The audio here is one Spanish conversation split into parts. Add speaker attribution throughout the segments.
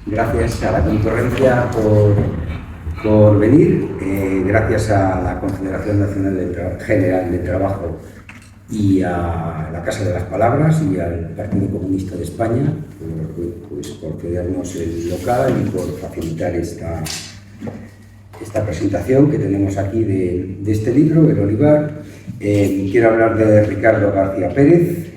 Speaker 1: Gracias a la concurrencia por venir, gracias a la Confederación Nacional General de Trabajo y a la Casa de las Palabras y al Partido Comunista de España por cedernos el local y por facilitar esta presentación que tenemos aquí de este libro, El Olivar. Quiero hablar de Ricardo García Pérez,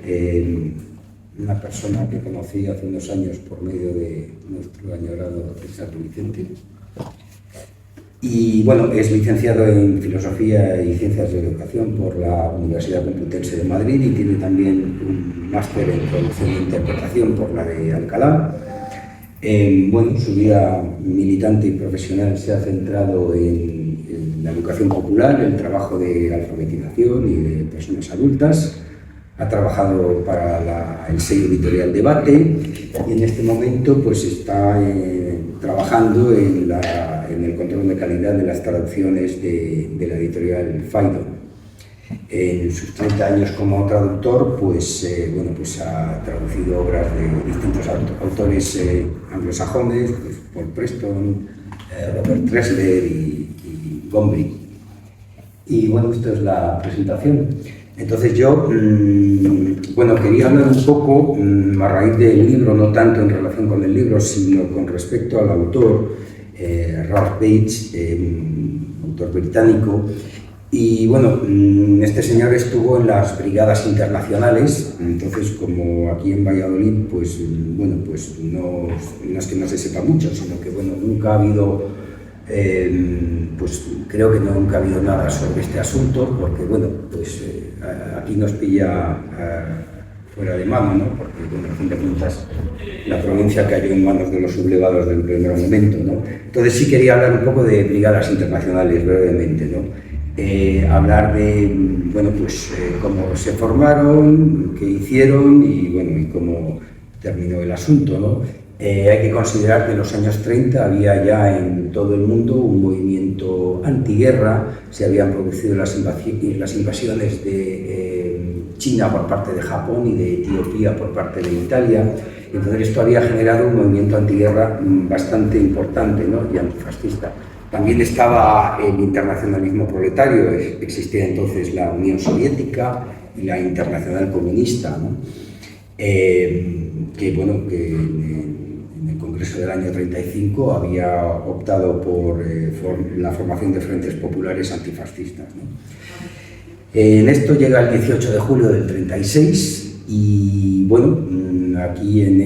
Speaker 1: una persona que conocí hace unos años por medio de nuestro añorado César Vicente. Y bueno, es licenciado en Filosofía y Ciencias de la Educación por la Universidad Complutense de Madrid y tiene también un máster en Traducción e Interpretación por la de Alcalá. Bueno, su vida militante y profesional se ha centrado en la educación popular, el trabajo de alfabetización y de personas adultas. Ha trabajado para el sello editorial Debate y en este momento pues está trabajando en el control de calidad de las traducciones de la editorial Phaidon. En sus 30 años como traductor, pues ha traducido obras de distintos autores anglosajones, pues Paul Preston, Robert Tressler y Gombrich. Y bueno, esto es la presentación. Entonces yo, quería hablar un poco a raíz del libro, no tanto en relación con el libro, sino con respecto al autor, Ralph Bates, autor británico. Y bueno, este señor estuvo en las brigadas internacionales, entonces como aquí en Valladolid, no es que no se sepa mucho, sino que nunca ha habido, creo que nunca ha habido nada sobre este asunto, porque aquí nos pilla fuera de mano, ¿no? Porque a fin de cuentas la provincia cayó en manos de los sublevados del primer momento, ¿no? Entonces sí quería hablar un poco de brigadas internacionales brevemente, ¿no? Hablar de cómo se formaron, qué hicieron y cómo terminó el asunto, ¿no? Hay que considerar que en los años 30 había ya en todo el mundo un movimiento antiguerra, se habían producido las invasiones de China por parte de Japón y de Etiopía por parte de Italia. Entonces esto había generado un movimiento antiguerra bastante importante, ¿no? Y antifascista. También estaba el internacionalismo proletario, existía entonces la Unión Soviética y la Internacional Comunista, ¿no? Que en el Congreso del año 35 había optado por la formación de frentes populares antifascistas, ¿no? En esto llega el 18 de julio del 36 y aquí en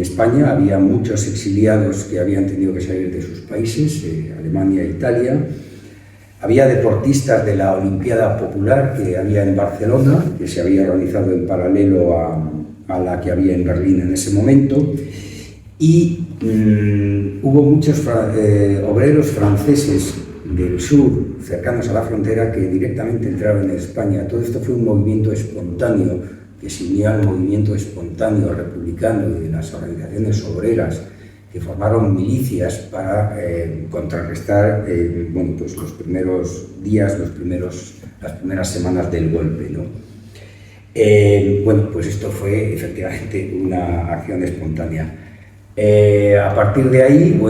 Speaker 1: España había muchos exiliados que habían tenido que salir de sus países, Alemania e Italia. Había deportistas de la Olimpiada Popular que había en Barcelona, que se había realizado en paralelo a la que había en Berlín en ese momento. Y hubo muchos obreros franceses del sur, cercanos a la frontera, que directamente entraron en España. Todo esto fue un movimiento espontáneo que se unió al movimiento espontáneo republicano y de las organizaciones obreras que formaron milicias para contrarrestar los primeros días, las primeras semanas del golpe, ¿no? Esto fue efectivamente una acción espontánea. A partir de ahí,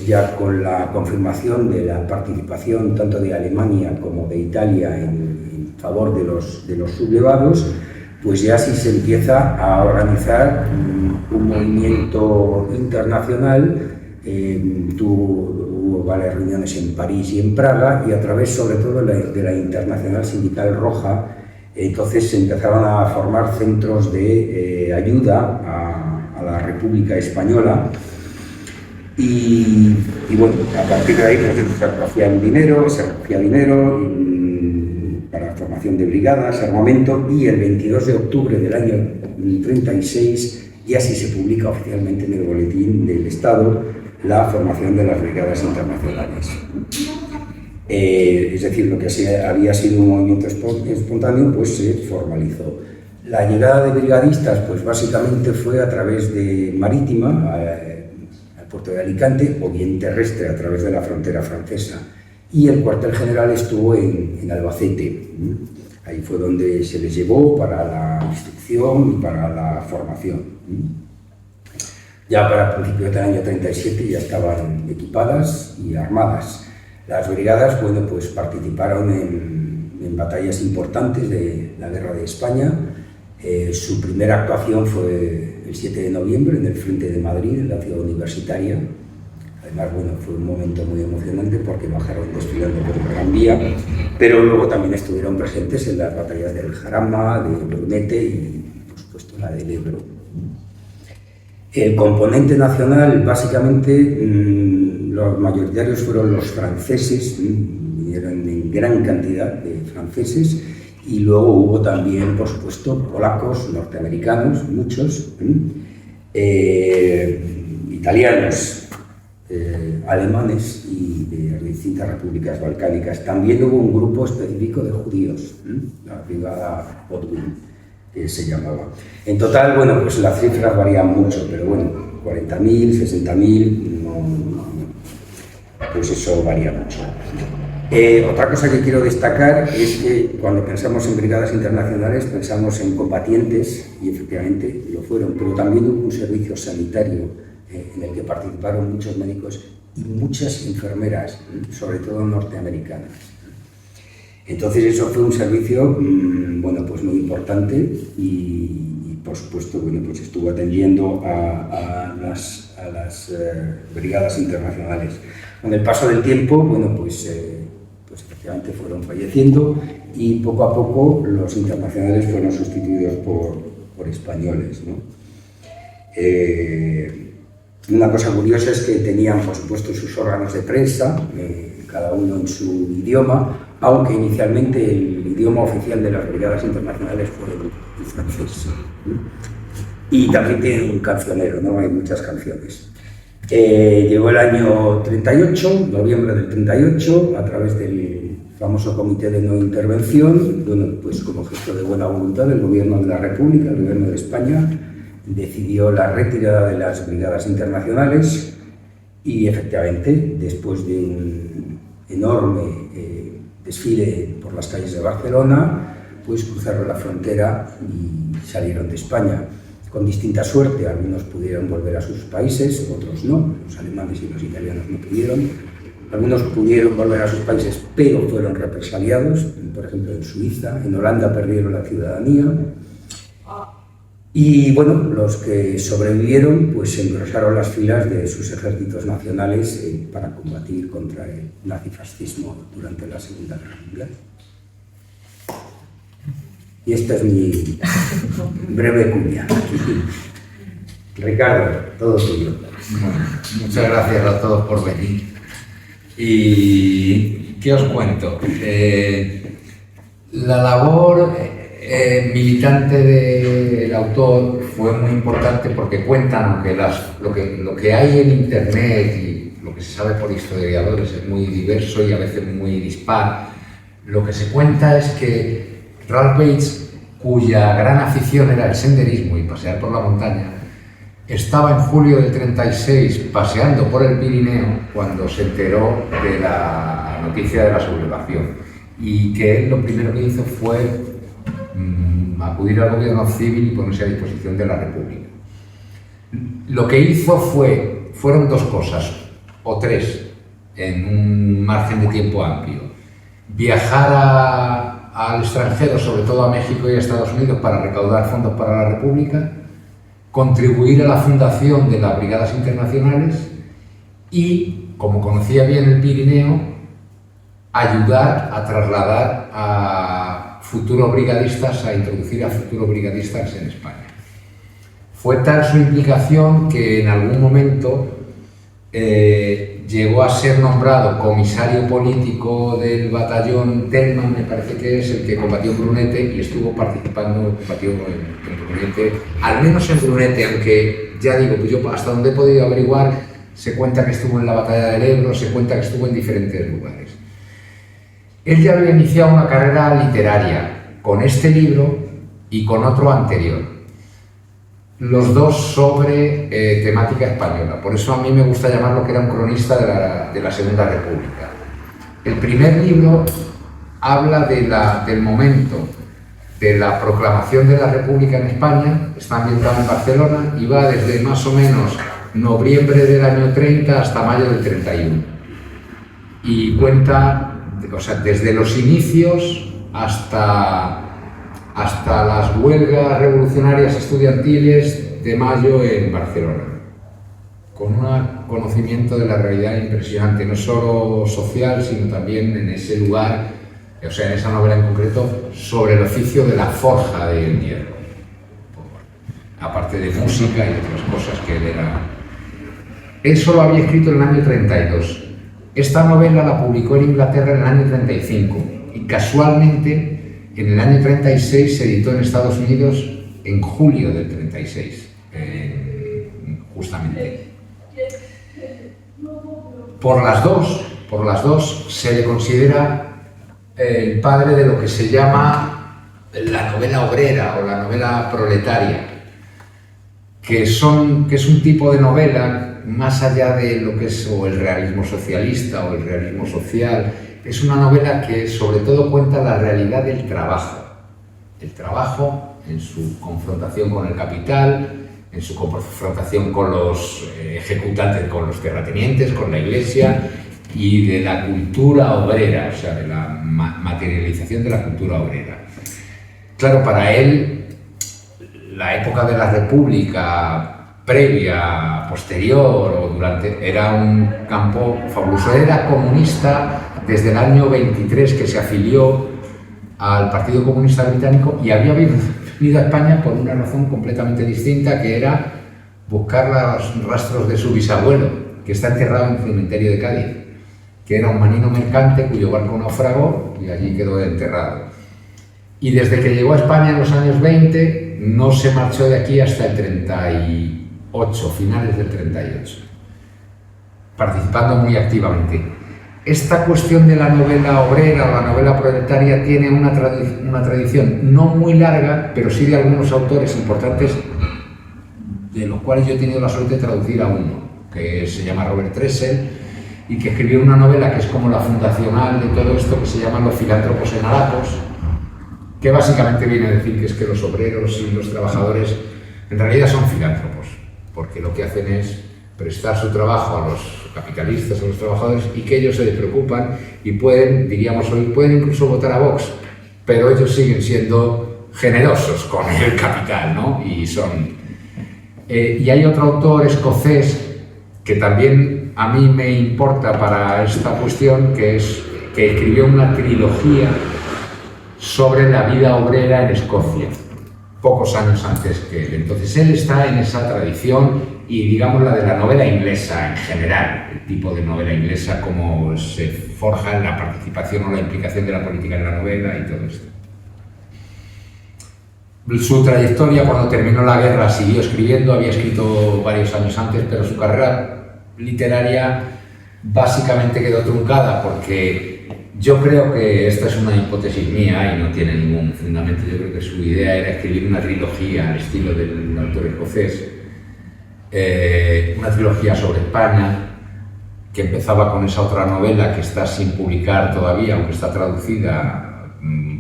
Speaker 1: ya con la confirmación de la participación tanto de Alemania como de Italia en favor de los sublevados, pues ya sí se empieza a organizar un movimiento internacional. Hubo varias reuniones en París y en Praga y a través sobre todo de la Internacional Sindical Roja, entonces se empezaron a formar centros de ayuda a la República Española y a partir de ahí se recogía dinero para la formación de brigadas, armamento, y el 22 de octubre del año 36 ya sí se publica oficialmente en el Boletín del Estado la formación de las brigadas internacionales. Es decir, lo que había sido un movimiento espontáneo pues se formalizó. La llegada de brigadistas pues básicamente fue a través de marítima al puerto de Alicante o bien terrestre a través de la frontera francesa. Y el cuartel general estuvo en Albacete. Ahí fue donde se les llevó para la instrucción y para la formación. Ya para principios del año 37 ya estaban equipadas y armadas. Las brigadas, bueno, pues participaron en batallas importantes de la Guerra de España. Su primera actuación fue el 7 de noviembre en el Frente de Madrid, en la ciudad universitaria. Además, bueno, fue un momento muy emocionante porque bajaron desfilando por el Gran Vía, pero luego también estuvieron presentes en las batallas del Jarama, de Brunete y, por supuesto, la del Ebro. El componente nacional, básicamente, los mayoritarios fueron los franceses, vinieron en gran cantidad de franceses, y luego hubo también, por supuesto, polacos, norteamericanos, muchos, italianos, alemanes y de distintas repúblicas balcánicas. También hubo un grupo específico de judíos, la brigada Odwin, que se llamaba. En total, bueno, pues las cifras varían mucho, pero bueno, 40.000, 60.000, pues eso varía mucho. Otra cosa que quiero destacar es que cuando pensamos en brigadas internacionales pensamos en combatientes, y efectivamente lo fueron, pero también hubo un servicio sanitario en el que participaron muchos médicos y muchas enfermeras, sobre todo norteamericanas. Entonces eso fue un servicio, bueno, pues muy importante y por supuesto, bueno, pues estuvo atendiendo a las brigadas internacionales. Con el paso del tiempo, bueno, pues efectivamente fueron falleciendo y poco a poco los internacionales fueron sustituidos por españoles, ¿no? Una cosa curiosa es que tenían, por supuesto, sus órganos de prensa, cada uno en su idioma, aunque inicialmente el idioma oficial de las brigadas internacionales fue el francés. Y también tienen un cancionero, ¿no? Hay muchas canciones. Llegó el año 38, noviembre del 38, a través del famoso Comité de No Intervención, bueno, pues como gesto de buena voluntad del Gobierno de la República, el Gobierno de España, decidió la retirada de las brigadas internacionales y efectivamente, después de un enorme desfile por las calles de Barcelona, pues cruzaron la frontera y salieron de España. Con distinta suerte, algunos pudieron volver a sus países, otros no, los alemanes y los italianos no pudieron. Algunos pudieron volver a sus países, pero fueron represaliados, por ejemplo en Suiza, en Holanda perdieron la ciudadanía. Y bueno, los que sobrevivieron pues engrosaron las filas de sus ejércitos nacionales para combatir contra el nazifascismo durante la Segunda Guerra Mundial. Y esta es mi breve cuña. Ricardo, todo tuyo.
Speaker 2: Muchas gracias a todos por venir. ¿Y qué os cuento? La labor militante del autor fue muy importante porque cuentan, aunque lo que hay en Internet y lo que se sabe por historiadores es muy diverso y a veces muy dispar, lo que se cuenta es que Ralph Bates, cuya gran afición era el senderismo y pasear por la montaña, estaba en julio del 36 paseando por el Pirineo cuando se enteró de la noticia de la sublevación y que él lo primero que hizo fue acudir al gobierno civil y ponerse a disposición de la República. Lo que hizo fueron dos cosas, o tres, en un margen de tiempo amplio. Viajar al extranjero, sobre todo a México y a Estados Unidos, para recaudar fondos para la República, contribuir a la fundación de las brigadas internacionales y, como conocía bien el Pirineo, ayudar a trasladar a futuros brigadistas, a introducir a futuros brigadistas en España. Fue tal su implicación que en algún momento llegó a ser nombrado comisario político del batallón Telman, me parece que es el que combatió en Brunete, y estuvo participando, combatió en Brunete, al menos en Brunete, aunque ya digo, pues yo hasta donde he podido averiguar, se cuenta que estuvo en la batalla del Ebro, se cuenta que estuvo en diferentes lugares. Él ya había iniciado una carrera literaria con este libro y con otro anterior, los dos sobre temática española. Por eso a mí me gusta llamarlo que era un cronista de la Segunda República. El primer libro habla del momento de la proclamación de la República en España, está ambientado en Barcelona y va desde más o menos noviembre del año 30 hasta mayo del 31. Y cuenta, o sea, desde los inicios hasta las huelgas revolucionarias estudiantiles de mayo en Barcelona, con un conocimiento de la realidad impresionante, no solo social, sino también en ese lugar, o sea, en esa novela en concreto, sobre el oficio de la forja del hierro, aparte de música y otras cosas que él era. Eso lo había escrito en el año 32. Esta novela la publicó en Inglaterra en el año 35 y casualmente en el año 36 se editó en Estados Unidos en julio del 36, justamente. Por las dos se le considera el padre de lo que se llama la novela obrera o la novela proletaria, que es un tipo de novela más allá de lo que es o el realismo socialista o el realismo social. Es una novela que sobre todo cuenta la realidad del trabajo. El trabajo en su confrontación con el capital, en su confrontación con los ejecutantes, con los terratenientes, con la iglesia y de la cultura obrera, o sea, de la materialización de la cultura obrera. Claro, para él, la época de la República previa, posterior o durante, era un campo fabuloso. Era comunista desde el año 23 que se afilió al Partido Comunista Británico y había venido a España por una razón completamente distinta, que era buscar los rastros de su bisabuelo, que está enterrado en el cementerio de Cádiz, que era un marino mercante cuyo barco naufragó y allí quedó enterrado. Y desde que llegó a España en los años 20 no se marchó de aquí hasta el 38, finales del 38, participando muy activamente. Esta cuestión de la novela obrera o la novela proletaria tiene una tradición no muy larga, pero sí de algunos autores importantes, de los cuales yo he tenido la suerte de traducir a uno, que se llama Robert Tressel, y que escribió una novela que es como la fundacional de todo esto, que se llama Los filántropos en Harapos, que básicamente viene a decir que es que los obreros y los trabajadores en realidad son filántropos, porque lo que hacen es prestar su trabajo a los capitalistas, a los trabajadores, y que ellos se preocupan y pueden, diríamos hoy, pueden incluso votar a Vox, pero ellos siguen siendo generosos con el capital, ¿no? Y hay otro autor escocés que también a mí me importa para esta cuestión, que escribió una trilogía sobre la vida obrera en Escocia, pocos años antes que él. Entonces él está en esa tradición y digamos la de la novela inglesa en general, el tipo de novela inglesa, cómo se forja en la participación o la implicación de la política en la novela y todo esto. Su trayectoria, cuando terminó la guerra, siguió escribiendo, había escrito varios años antes, pero su carrera literaria básicamente quedó truncada, porque yo creo que esta es una hipótesis mía y no tiene ningún fundamento. Yo creo que su idea era escribir una trilogía al estilo del autor escocés, una trilogía sobre España, que empezaba con esa otra novela que está sin publicar todavía, aunque está traducida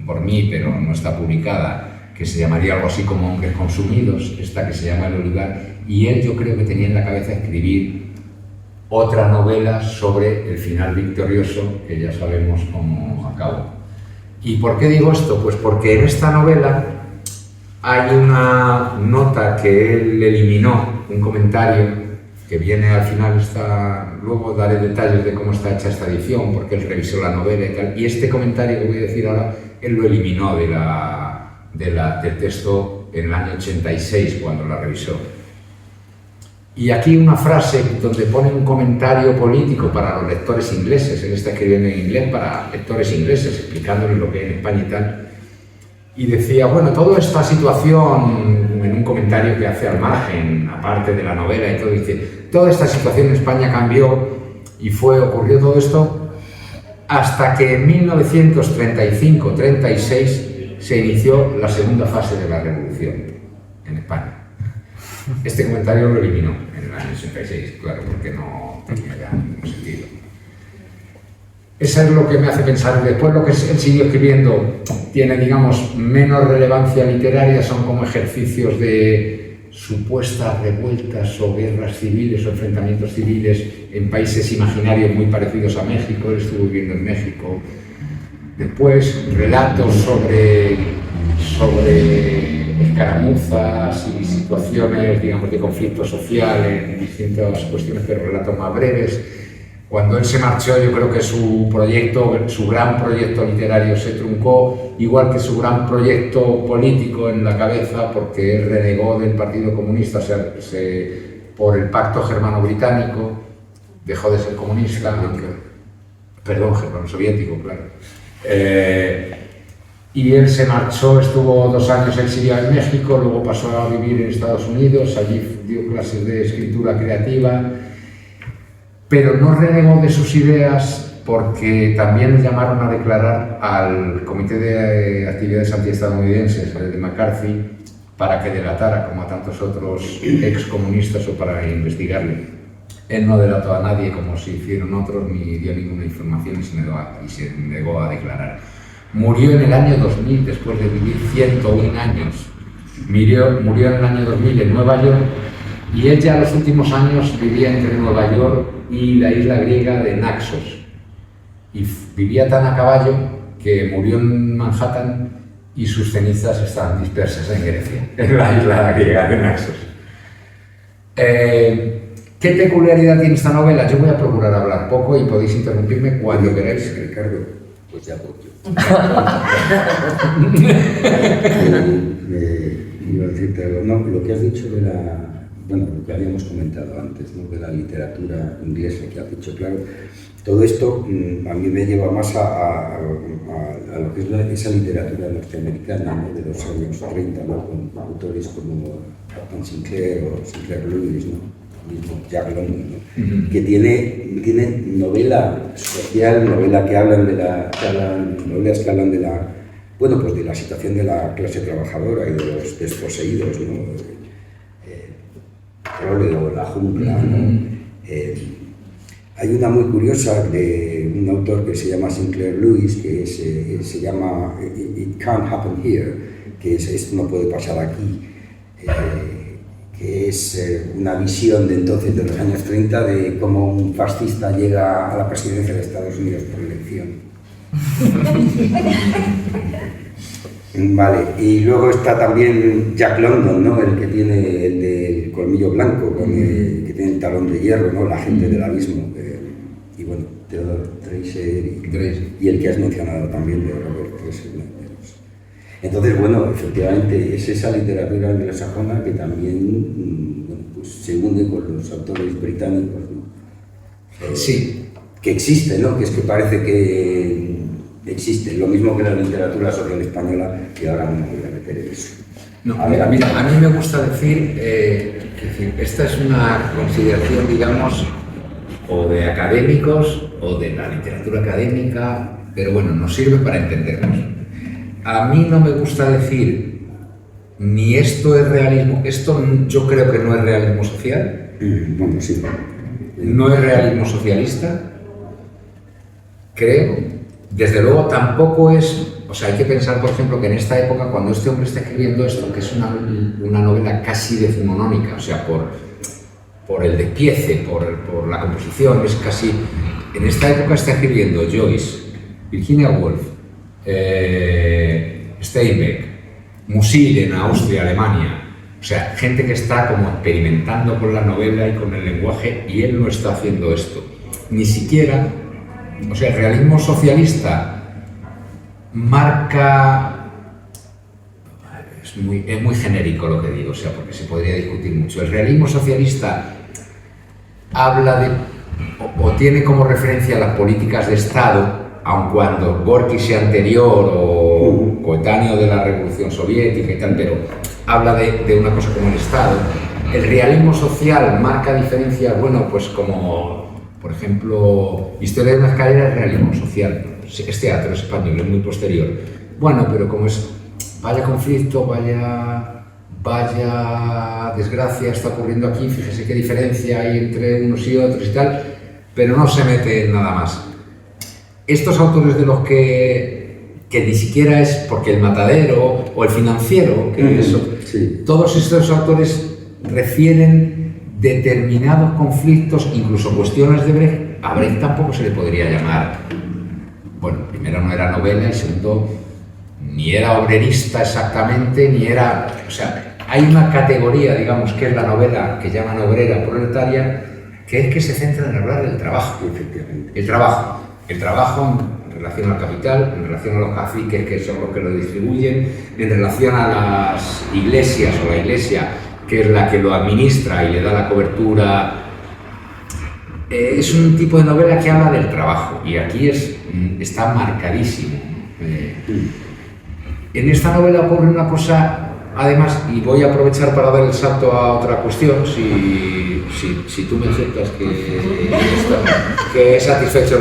Speaker 2: por mí, pero no está publicada, que se llamaría algo así como Hombres Consumidos, esta que se llama El Olivar, y él yo creo que tenía en la cabeza escribir otra novela sobre el final victorioso, que ya sabemos cómo acabó. ¿Y por qué digo esto? Pues porque en esta novela hay una nota que él eliminó, un comentario que viene al final, luego daré detalles de cómo está hecha esta edición, porque él revisó la novela y tal, y este comentario que voy a decir ahora, él lo eliminó del texto en el año 86, cuando la revisó. Y aquí una frase donde pone un comentario político para los lectores ingleses. Él está escribiendo en inglés para lectores ingleses, explicándoles lo que hay en España y tal. Y decía, bueno, toda esta situación, en un comentario que hace al margen, aparte de la novela y todo, dice, toda esta situación en España cambió y ocurrió todo esto hasta que en 1935-36 se inició la segunda fase de la revolución en España. Este comentario lo eliminó en el año 86, claro, porque no tenía ya ningún sentido. Eso es lo que me hace pensar. Después lo que él siguió escribiendo tiene, digamos, menos relevancia literaria, son como ejercicios de supuestas revueltas o guerras civiles o enfrentamientos civiles en países imaginarios muy parecidos a México. Él estuvo viviendo en México. Después, relatos sobre escaramuzas y situaciones, digamos, de conflicto social en distintas cuestiones, pero relatos más breves. Cuando él se marchó, yo creo que su gran proyecto literario se truncó, igual que su gran proyecto político en la cabeza, porque él renegó del Partido Comunista por el pacto germano-británico, dejó de ser comunista, perdón, germano-soviético, claro. Y él se marchó, estuvo 2 años exiliado en México, luego pasó a vivir en Estados Unidos, allí dio clases de escritura creativa, pero no renegó de sus ideas porque también le llamaron a declarar al Comité de Actividades Antiestadounidenses, el de McCarthy, para que delatara, como a tantos otros excomunistas, o para investigarle. Él no delató a nadie como se hicieron otros, ni dio ninguna información y se negó a declarar. Murió en el año 2000, después de vivir 101 años. Murió en el año 2000 en Nueva York, y él ya los últimos años vivía entre Nueva York y la isla griega de Naxos. Y vivía tan a caballo que murió en Manhattan y sus cenizas están dispersas en Grecia, en la isla griega de Naxos. ¿Qué peculiaridad tiene esta novela? Yo voy a procurar hablar poco y podéis interrumpirme cuando queráis.
Speaker 1: Ricardo, pues ya voy yo. Iba a decirte algo. No, lo que has dicho de lo que habíamos comentado antes, ¿no? De la literatura inglesa, que has dicho, claro, todo esto a mí me lleva más a lo que es esa literatura norteamericana, ¿no? De los años 30, ¿no? Con autores como Upton Sinclair o Sinclair Lewis, ¿no? Mismo Jack London, ¿no? Que tiene novela social, novela que hablan novelas que hablan de la situación de la clase trabajadora y de los desposeídos, ¿no? O la jungla, ¿no? Hay una muy curiosa de un autor que se llama Sinclair Lewis, que se llama It Can't Happen Here, que esto no puede pasar aquí, que es una visión de entonces, de los años 30, de cómo un fascista llega a la presidencia de Estados Unidos por elección. Vale, y luego está también Jack London, ¿no? El que tiene el del colmillo blanco, que tiene el talón de hierro, ¿no? La gente del abismo. Y bueno, Theodore Dreiser y el que has mencionado también, de Robert Dreiser. Entonces, bueno, efectivamente, es esa literatura anglosajona que también pues, se une con los autores británicos, ¿no?
Speaker 2: Sí.
Speaker 1: Que existe, ¿no? Que es que parece que existe, lo mismo que la literatura social española, y ahora no me voy a meter en eso.
Speaker 2: No, mira, a mí me gusta decir, esta es una consideración, digamos, o de académicos o de la literatura académica, pero bueno, nos sirve para entendernos. A mí no me gusta decir ni esto es realismo, esto yo creo que no es realismo social,
Speaker 1: bueno, sí.
Speaker 2: No es realismo socialista, creo. Desde luego tampoco es, o sea, hay que pensar, por ejemplo, que en esta época, cuando este hombre está escribiendo esto, que es una novela casi decimonónica, o sea, por el despiece, por la composición, es casi, en esta época está escribiendo Joyce, Virginia Woolf, Steinbeck, Musil en Austria, Alemania, o sea, gente que está como experimentando con la novela y con el lenguaje, y él no está haciendo esto, ni siquiera. O sea, el realismo socialista marca... Es muy genérico lo que digo, o sea, porque se podría discutir mucho. El realismo socialista habla de... o tiene como referencia las políticas de Estado, aun cuando Gorky sea anterior o coetáneo de la Revolución Soviética y tal, pero habla de una cosa como el Estado. El realismo social marca diferencias, bueno, pues como... Por ejemplo, Historia de una escalera es realismo social, es teatro, es español, es muy posterior. Bueno, pero como es, vaya conflicto, vaya desgracia está ocurriendo aquí, fíjese qué diferencia hay entre unos y otros y tal, pero no se mete en nada más. Estos autores de los que ni siquiera es porque el Matadero o el Financiero, que eso, sí. Todos estos autores refieren determinados conflictos, incluso cuestiones de Brecht. A Brecht tampoco se le podría llamar, bueno, primero no era novela y segundo ni era obrerista exactamente, ni era, o sea, hay una categoría, digamos, que es la novela que llaman obrera proletaria, que es que se centra en hablar del trabajo, efectivamente. El trabajo en relación al capital, en relación a los caciques, que son los que lo distribuyen, en relación a las iglesias o la iglesia, que es la que lo administra y le da la cobertura. Es un tipo de novela que habla del trabajo y aquí está marcadísimo. En esta novela ocurre una cosa, además, y voy a aprovechar para dar el salto a otra cuestión, si tú me aceptas que he satisfecho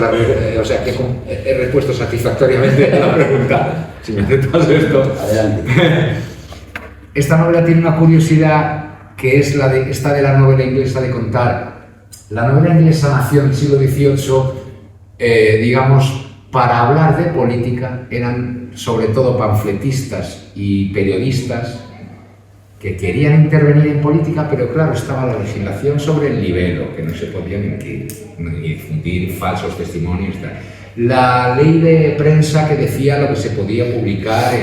Speaker 2: o sea, que he respuesto satisfactoriamente a la pregunta, si me aceptas esto.
Speaker 1: Adelante.
Speaker 2: Esta novela tiene una curiosidad que es esta de la novela inglesa de contar. La novela inglesa nació en el siglo XVIII, digamos, para hablar de política, eran sobre todo panfletistas y periodistas que querían intervenir en política, pero claro, estaba la legislación sobre el libelo, que no se podía mentir, ni difundir falsos testimonios. La ley de prensa que decía lo que se podía publicar,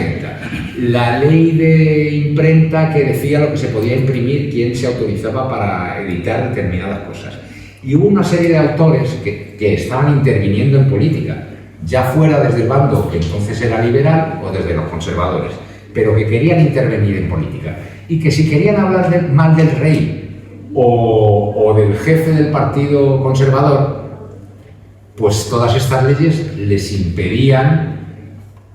Speaker 2: la ley de imprenta que decía lo que se podía imprimir, quién se autorizaba para editar determinadas cosas. Y hubo una serie de autores que estaban interviniendo en política, ya fuera desde el bando que entonces era liberal o desde los conservadores, pero que querían intervenir en política. Y que si querían hablar mal del rey o del jefe del partido conservador, pues todas estas leyes les impedían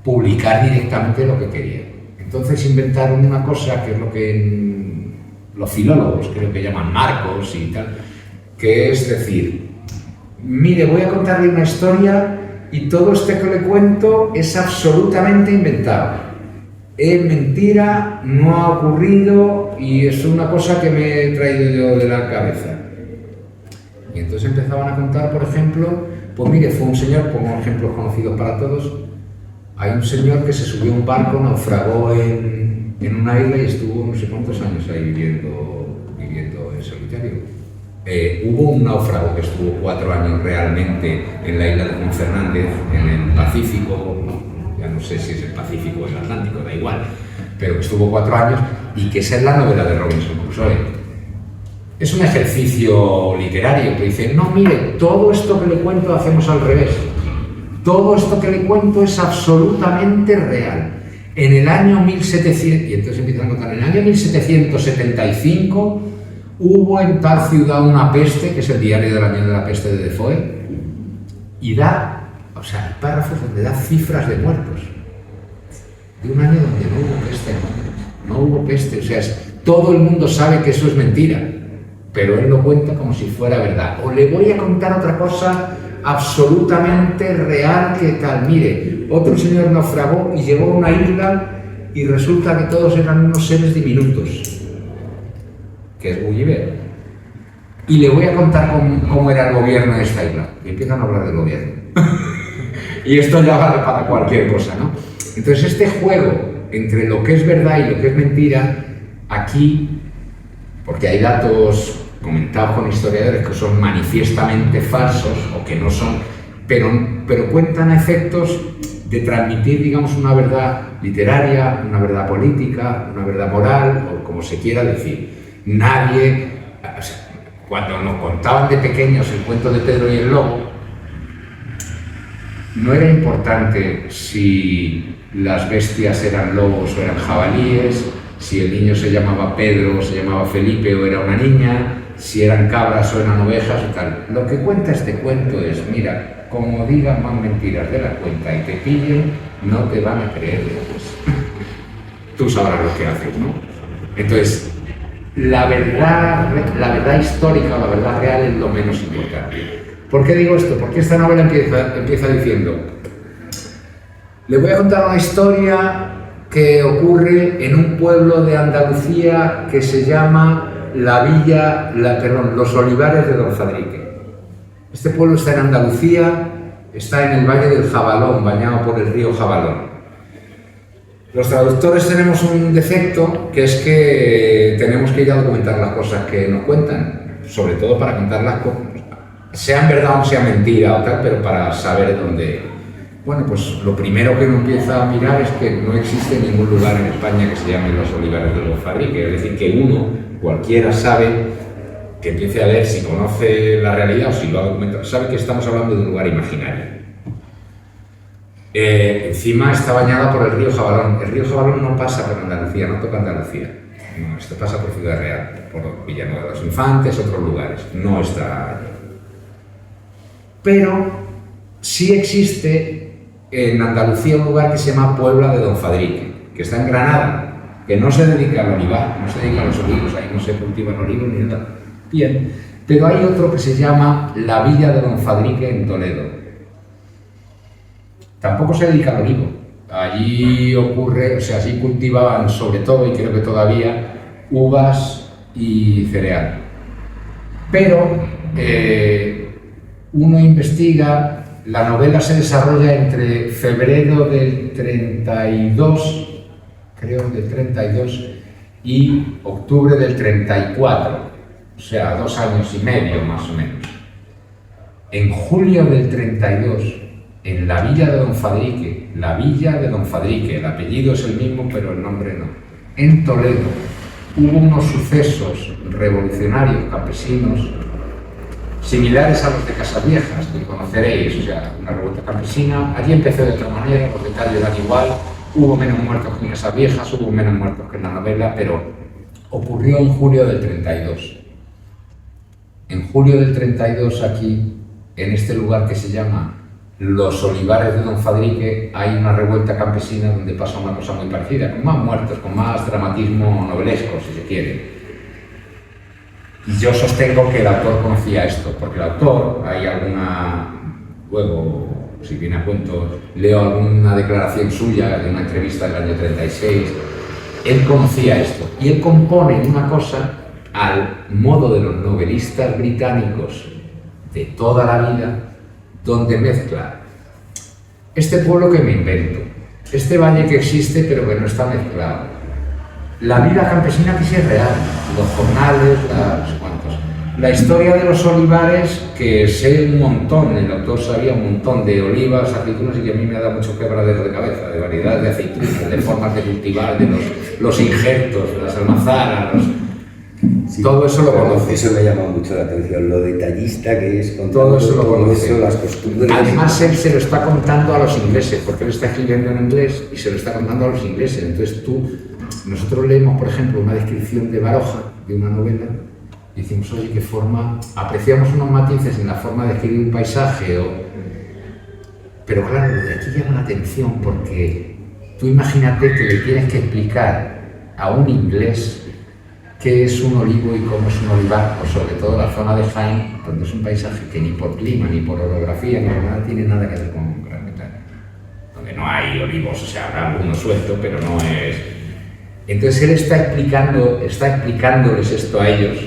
Speaker 2: publicar directamente lo que querían. Entonces inventaron una cosa que es lo que los filólogos creo que llaman marcos y tal, que es decir, mire, voy a contarle una historia y todo esto que le cuento es absolutamente inventado. Es mentira, no ha ocurrido y es una cosa que me he traído yo de la cabeza. Y entonces empezaban a contar, por ejemplo, pues mire, fue un señor, pongo ejemplos conocidos para todos, hay un señor que se subió a un barco, naufragó en una isla y estuvo no sé cuántos años ahí viviendo en solitario. Hubo un náufrago que estuvo 4 años realmente en la isla de Juan Fernández, en el Pacífico, ya no sé si es el Pacífico o el Atlántico, da igual, pero que estuvo 4 años y que esa es la novela de Robinson Crusoe. Es un ejercicio literario que dice, no, mire, todo esto que le cuento hacemos al revés. Todo esto que le cuento es absolutamente real. En el año 1700, y entonces empiezan a contar, en el año 1775 hubo en tal ciudad una peste, que es el diario del año de la peste de Defoe, y da, o sea, hay párrafos donde da cifras de muertos. De un año donde no hubo peste, no hubo peste, o sea, todo el mundo sabe que eso es mentira, pero él lo cuenta como si fuera verdad. O le voy a contar otra cosa absolutamente real que tal. Mire, otro señor naufragó y llegó a una isla y resulta que todos eran unos seres diminutos, que es Gulliver. Y le voy a contar cómo era el gobierno de esta isla. Y empiezan a hablar del gobierno. Y esto ya vale para cualquier cosa, ¿no? Entonces este juego entre lo que es verdad y lo que es mentira, aquí, porque hay datos comentados con historiadores que son manifiestamente falsos o que no son, pero cuentan efectos de transmitir, digamos, una verdad literaria, una verdad política, una verdad moral, o como se quiera decir. Nadie, o sea, cuando nos contaban de pequeños el cuento de Pedro y el Lobo, no era importante si las bestias eran lobos o eran jabalíes, si el niño se llamaba Pedro o se llamaba Felipe o era una niña, si eran cabras o eran ovejas y tal. Lo que cuenta este cuento es, mira, como digan más mentiras de la cuenta y te pillen, no te van a creer después. Tú sabrás lo que haces, ¿no? Entonces, la verdad histórica o la verdad real es lo menos importante. ¿Por qué digo esto? Porque esta novela empieza diciendo, le voy a contar una historia que ocurre en un pueblo de Andalucía que se llama Los Olivares de Don Fadrique. Este pueblo está en Andalucía, está en el Valle del Jabalón, bañado por el río Jabalón. Los traductores tenemos un defecto, que es que tenemos que ir a documentar las cosas que nos cuentan, sobre todo para contarlas, sean verdad o no sea mentira o tal, pero para saber dónde. Bueno, pues lo primero que uno empieza a mirar es que no existe ningún lugar en España que se llame Los Olivares de Don Fadrique, es decir, que uno, cualquiera sabe, que empiece a leer si conoce la realidad o si lo ha documentado, sabe que estamos hablando de un lugar imaginario. Encima está bañada por el río Jabalón. El río Jabalón no pasa por Andalucía, no toca Andalucía. No, esto pasa por Ciudad Real, por Villanueva de los Infantes, otros lugares. No está allí. Pero sí existe en Andalucía un lugar que se llama Puebla de Don Fadrique, que está en Granada, que no se dedica al olivar, no se dedica a los olivos, ahí no se cultivan olivos ni nada. Bien, pero hay otro que se llama la Villa de Don Fadrique en Toledo. Tampoco se dedica al olivo. Allí ocurre, o sea, allí cultivaban sobre todo, y creo que todavía, uvas y cereal. Pero uno investiga, la novela se desarrolla entre febrero del 32, creo del 32, y octubre del 34, o sea, 2 años y medio más o menos. En julio del 32, en la Villa de Don Fadrique, el apellido es el mismo pero el nombre no, en Toledo, hubo unos sucesos revolucionarios campesinos similares a los de Casaviejas, que conoceréis, o sea, una revuelta campesina. Allí empezó de otra manera, los detalles dan igual, hubo menos muertos que en Casaviejas, hubo menos muertos que en la novela, pero ocurrió en julio del 32. En julio del 32 aquí, en este lugar que se llama Los Olivares de Don Fadrique, hay una revuelta campesina donde pasa una cosa muy parecida, con más muertos, con más dramatismo novelesco, si se quiere. Y yo sostengo que el autor conocía esto, porque el autor, hay alguna, luego, si viene a cuento, leo alguna declaración suya de una entrevista del año 36, él conocía esto, y él compone una cosa al modo de los novelistas británicos de toda la vida, donde mezcla este pueblo que me invento, este valle que existe pero que no está mezclado, la vida campesina que sí es real, los jornales, no sé cuántos, la historia de los olivares, que sé un montón, el autor sabía un montón de olivas, aceitunas, y que a mí me ha dado mucho quebradero de cabeza, de variedades de aceitunas, de formas de cultivar, de los injertos, de las almazaras,
Speaker 1: sí,
Speaker 2: todo eso lo conoce.
Speaker 1: Eso me llama mucho la atención, lo detallista que es con
Speaker 2: todo eso lo conoce.
Speaker 1: Las costumbres.
Speaker 2: Además, él se lo está contando a los ingleses, porque él está escribiendo en inglés y se lo está contando a los ingleses. Entonces nosotros leemos, por ejemplo, una descripción de Baroja, de una novela, y decimos, oye, qué forma, apreciamos unos matices en la forma de escribir un paisaje, pero claro, lo de aquí llama la atención, porque tú imagínate que le tienes que explicar a un inglés qué es un olivo y cómo es un olivar, o sobre todo la zona de Jaén, donde es un paisaje que ni por clima, ni por orografía, ni por nada tiene nada que ver con Gran Bretaña, donde no hay olivos, o sea, habrá algunos sueltos, pero no es. Entonces él está explicándoles esto a ellos,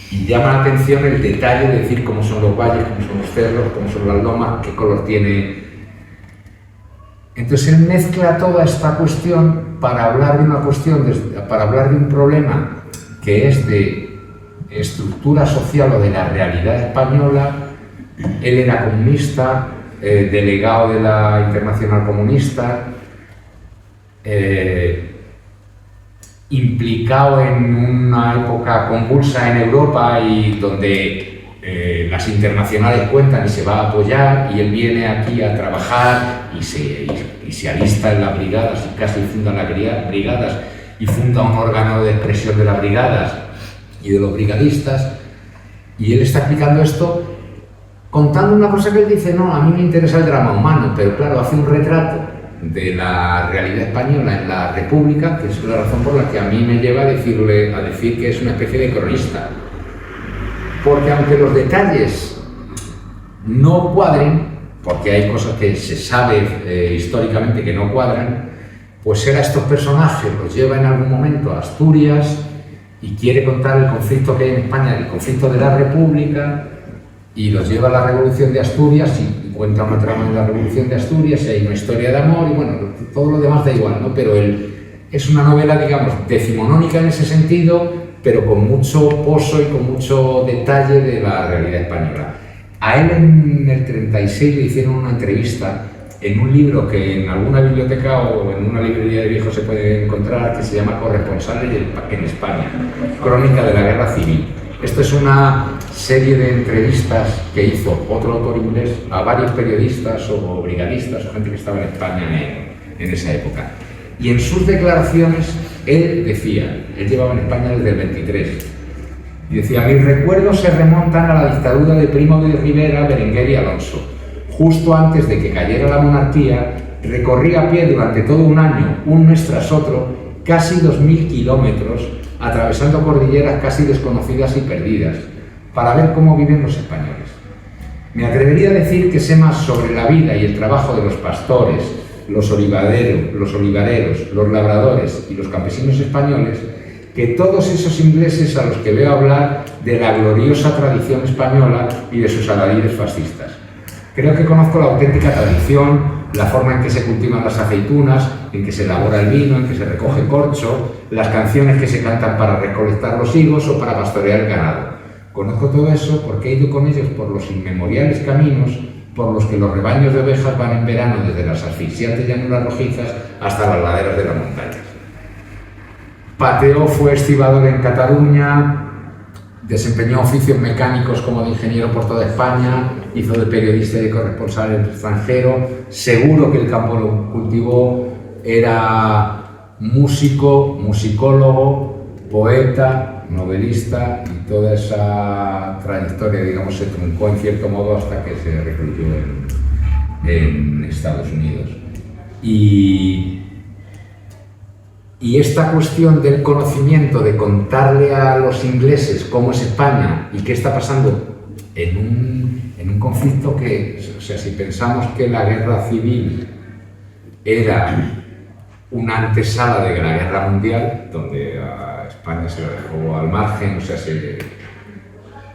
Speaker 2: y llama la atención el detalle de decir cómo son los valles, cómo son los cerros, cómo son las lomas, qué color tiene. Entonces él mezcla toda esta cuestión para hablar de una cuestión, para hablar de un problema que es de estructura social o de la realidad española. Él era comunista, delegado de la Internacional Comunista, implicado en una época convulsa en Europa y donde las internacionales cuentan y se va a apoyar, y él viene aquí a trabajar y se alista en las brigadas y casi funda las brigadas y funda un órgano de expresión de las brigadas y de los brigadistas, y él está explicando esto contando una cosa que él dice, no, a mí me interesa el drama humano, pero claro, hace un retrato de la realidad española en la República, que es la razón por la que a mí me lleva a decir que es una especie de cronista. Porque aunque los detalles no cuadren, porque hay cosas que se sabe históricamente que no cuadran, pues él a estos personajes los lleva en algún momento a Asturias y quiere contar el conflicto que hay en España, el conflicto de la República, y los lleva a la Revolución de Asturias y cuenta una trama de la Revolución de Asturias, y hay una historia de amor, y bueno, todo lo demás da igual, ¿no? Pero el es una novela, digamos, decimonónica en ese sentido, pero con mucho pozo y con mucho detalle de la realidad española. A él en el 36 le hicieron una entrevista en un libro que en alguna biblioteca o en una librería de viejos se puede encontrar, que se llama Corresponsales en España, crónica de la guerra civil. Esto es una serie de entrevistas que hizo otro autor inglés a varios periodistas o brigadistas o gente que estaba en España en esa época. Y en sus declaraciones él decía, él llevaba en España desde el 23, y decía: mis recuerdos se remontan a la dictadura de Primo de Rivera, Berenguer y Alonso. Justo antes de que cayera la monarquía, recorrí a pie durante todo un año, un mes tras otro, casi 2000 kilómetros, atravesando cordilleras casi desconocidas y perdidas, para ver cómo viven los españoles. Me atrevería a decir que sé más sobre la vida y el trabajo de los pastores, los olivareros, los labradores y los campesinos españoles, que todos esos ingleses a los que veo hablar de la gloriosa tradición española y de sus alarides fascistas. Creo que conozco la auténtica tradición, la forma en que se cultivan las aceitunas, en que se elabora el vino, en que se recoge corcho, las canciones que se cantan para recolectar los higos o para pastorear el ganado. Conozco todo eso porque he ido con ellos por los inmemoriales caminos por los que los rebaños de ovejas van en verano desde las asfixiantes llanuras rojizas hasta las laderas de las montañas. Pateo fue estibador en Cataluña, desempeñó oficios mecánicos como de ingeniero por toda España, hizo de periodista y de corresponsal en el extranjero. Seguro que el campo lo cultivó, era músico, musicólogo, poeta, novelista, y toda esa trayectoria, digamos, se truncó en cierto modo hasta que se recluyó en Estados Unidos. Y esta cuestión del conocimiento, de contarle a los ingleses cómo es España y qué está pasando en un conflicto que, o sea, si pensamos que la guerra civil era una antesala de la guerra mundial, donde a España se la dejó al margen, o sea,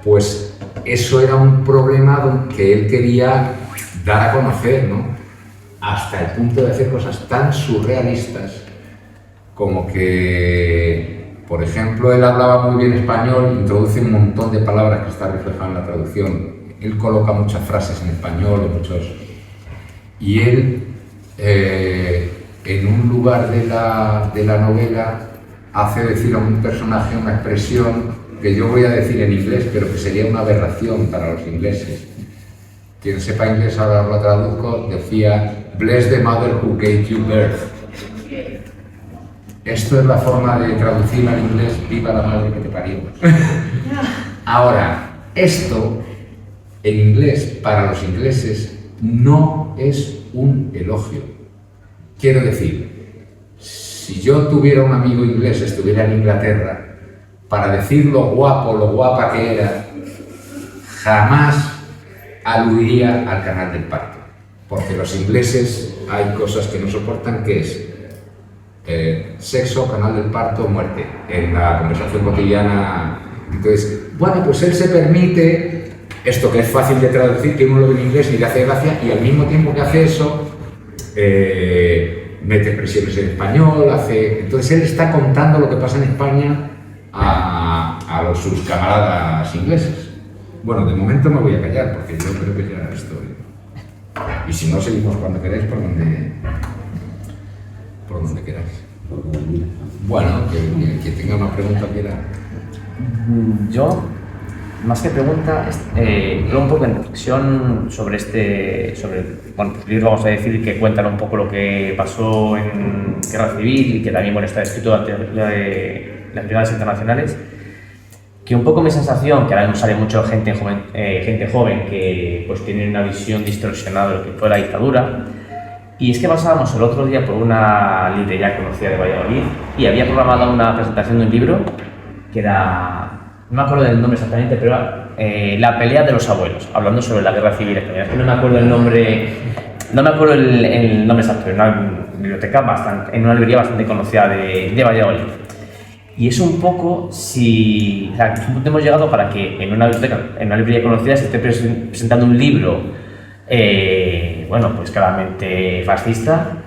Speaker 2: pues eso era un problema que él quería dar a conocer, ¿no? Hasta el punto de hacer cosas tan surrealistas como que, por ejemplo, él hablaba muy bien español, introduce un montón de palabras que está reflejado en la traducción. Él coloca muchas frases en español, y él, en un lugar de la novela, hace decir a un personaje una expresión que yo voy a decir en inglés, pero que sería una aberración para los ingleses. Quien sepa inglés, ahora lo traduzco, decía: "Bless the mother who gave you birth". Esto es la forma de traducir al inglés: "Viva la madre que te parió". Ahora, esto en inglés, para los ingleses, no es un elogio. Quiero decir, si yo tuviera un amigo inglés, estuviera en Inglaterra, para decir lo guapo, lo guapa que era, jamás aludiría al Canal del Parto. Porque los ingleses hay cosas que no soportan, que es sexo, Canal del Parto, muerte, en la conversación cotidiana. Entonces, bueno, pues él se permite esto que es fácil de traducir, que uno lo ve en inglés y le hace gracia, y al mismo tiempo que hace eso, mete expresiones en español, entonces él está contando lo que pasa en España a sus camaradas ingleses. Bueno, de momento me voy a callar, porque yo creo que ya estoy. Y si no, seguimos cuando queráis, por donde queráis. Bueno, que tenga una pregunta, quiera.
Speaker 3: Yo, más que pregunta, creo un poco en reflexión sobre bueno, pues el libro, vamos a decir, que cuentan un poco lo que pasó en Guerra Civil y que también, bueno, está escrito ante las brigadas internacionales, que un poco mi sensación, que ahora mismo sale mucho gente joven que pues tiene una visión distorsionada de lo que fue la dictadura. Y es que pasábamos el otro día por una librería conocida de Valladolid y había programado una presentación de un libro que era, no me acuerdo del nombre exactamente, pero era La pelea de los abuelos, hablando sobre la guerra civil española. Es que no me acuerdo el nombre, el nombre exacto, en una biblioteca en una librería bastante conocida de Valladolid. Y es un poco si, o sea, hemos llegado para que en una biblioteca, en una librería conocida, se esté presentando un libro bueno, pues claramente fascista,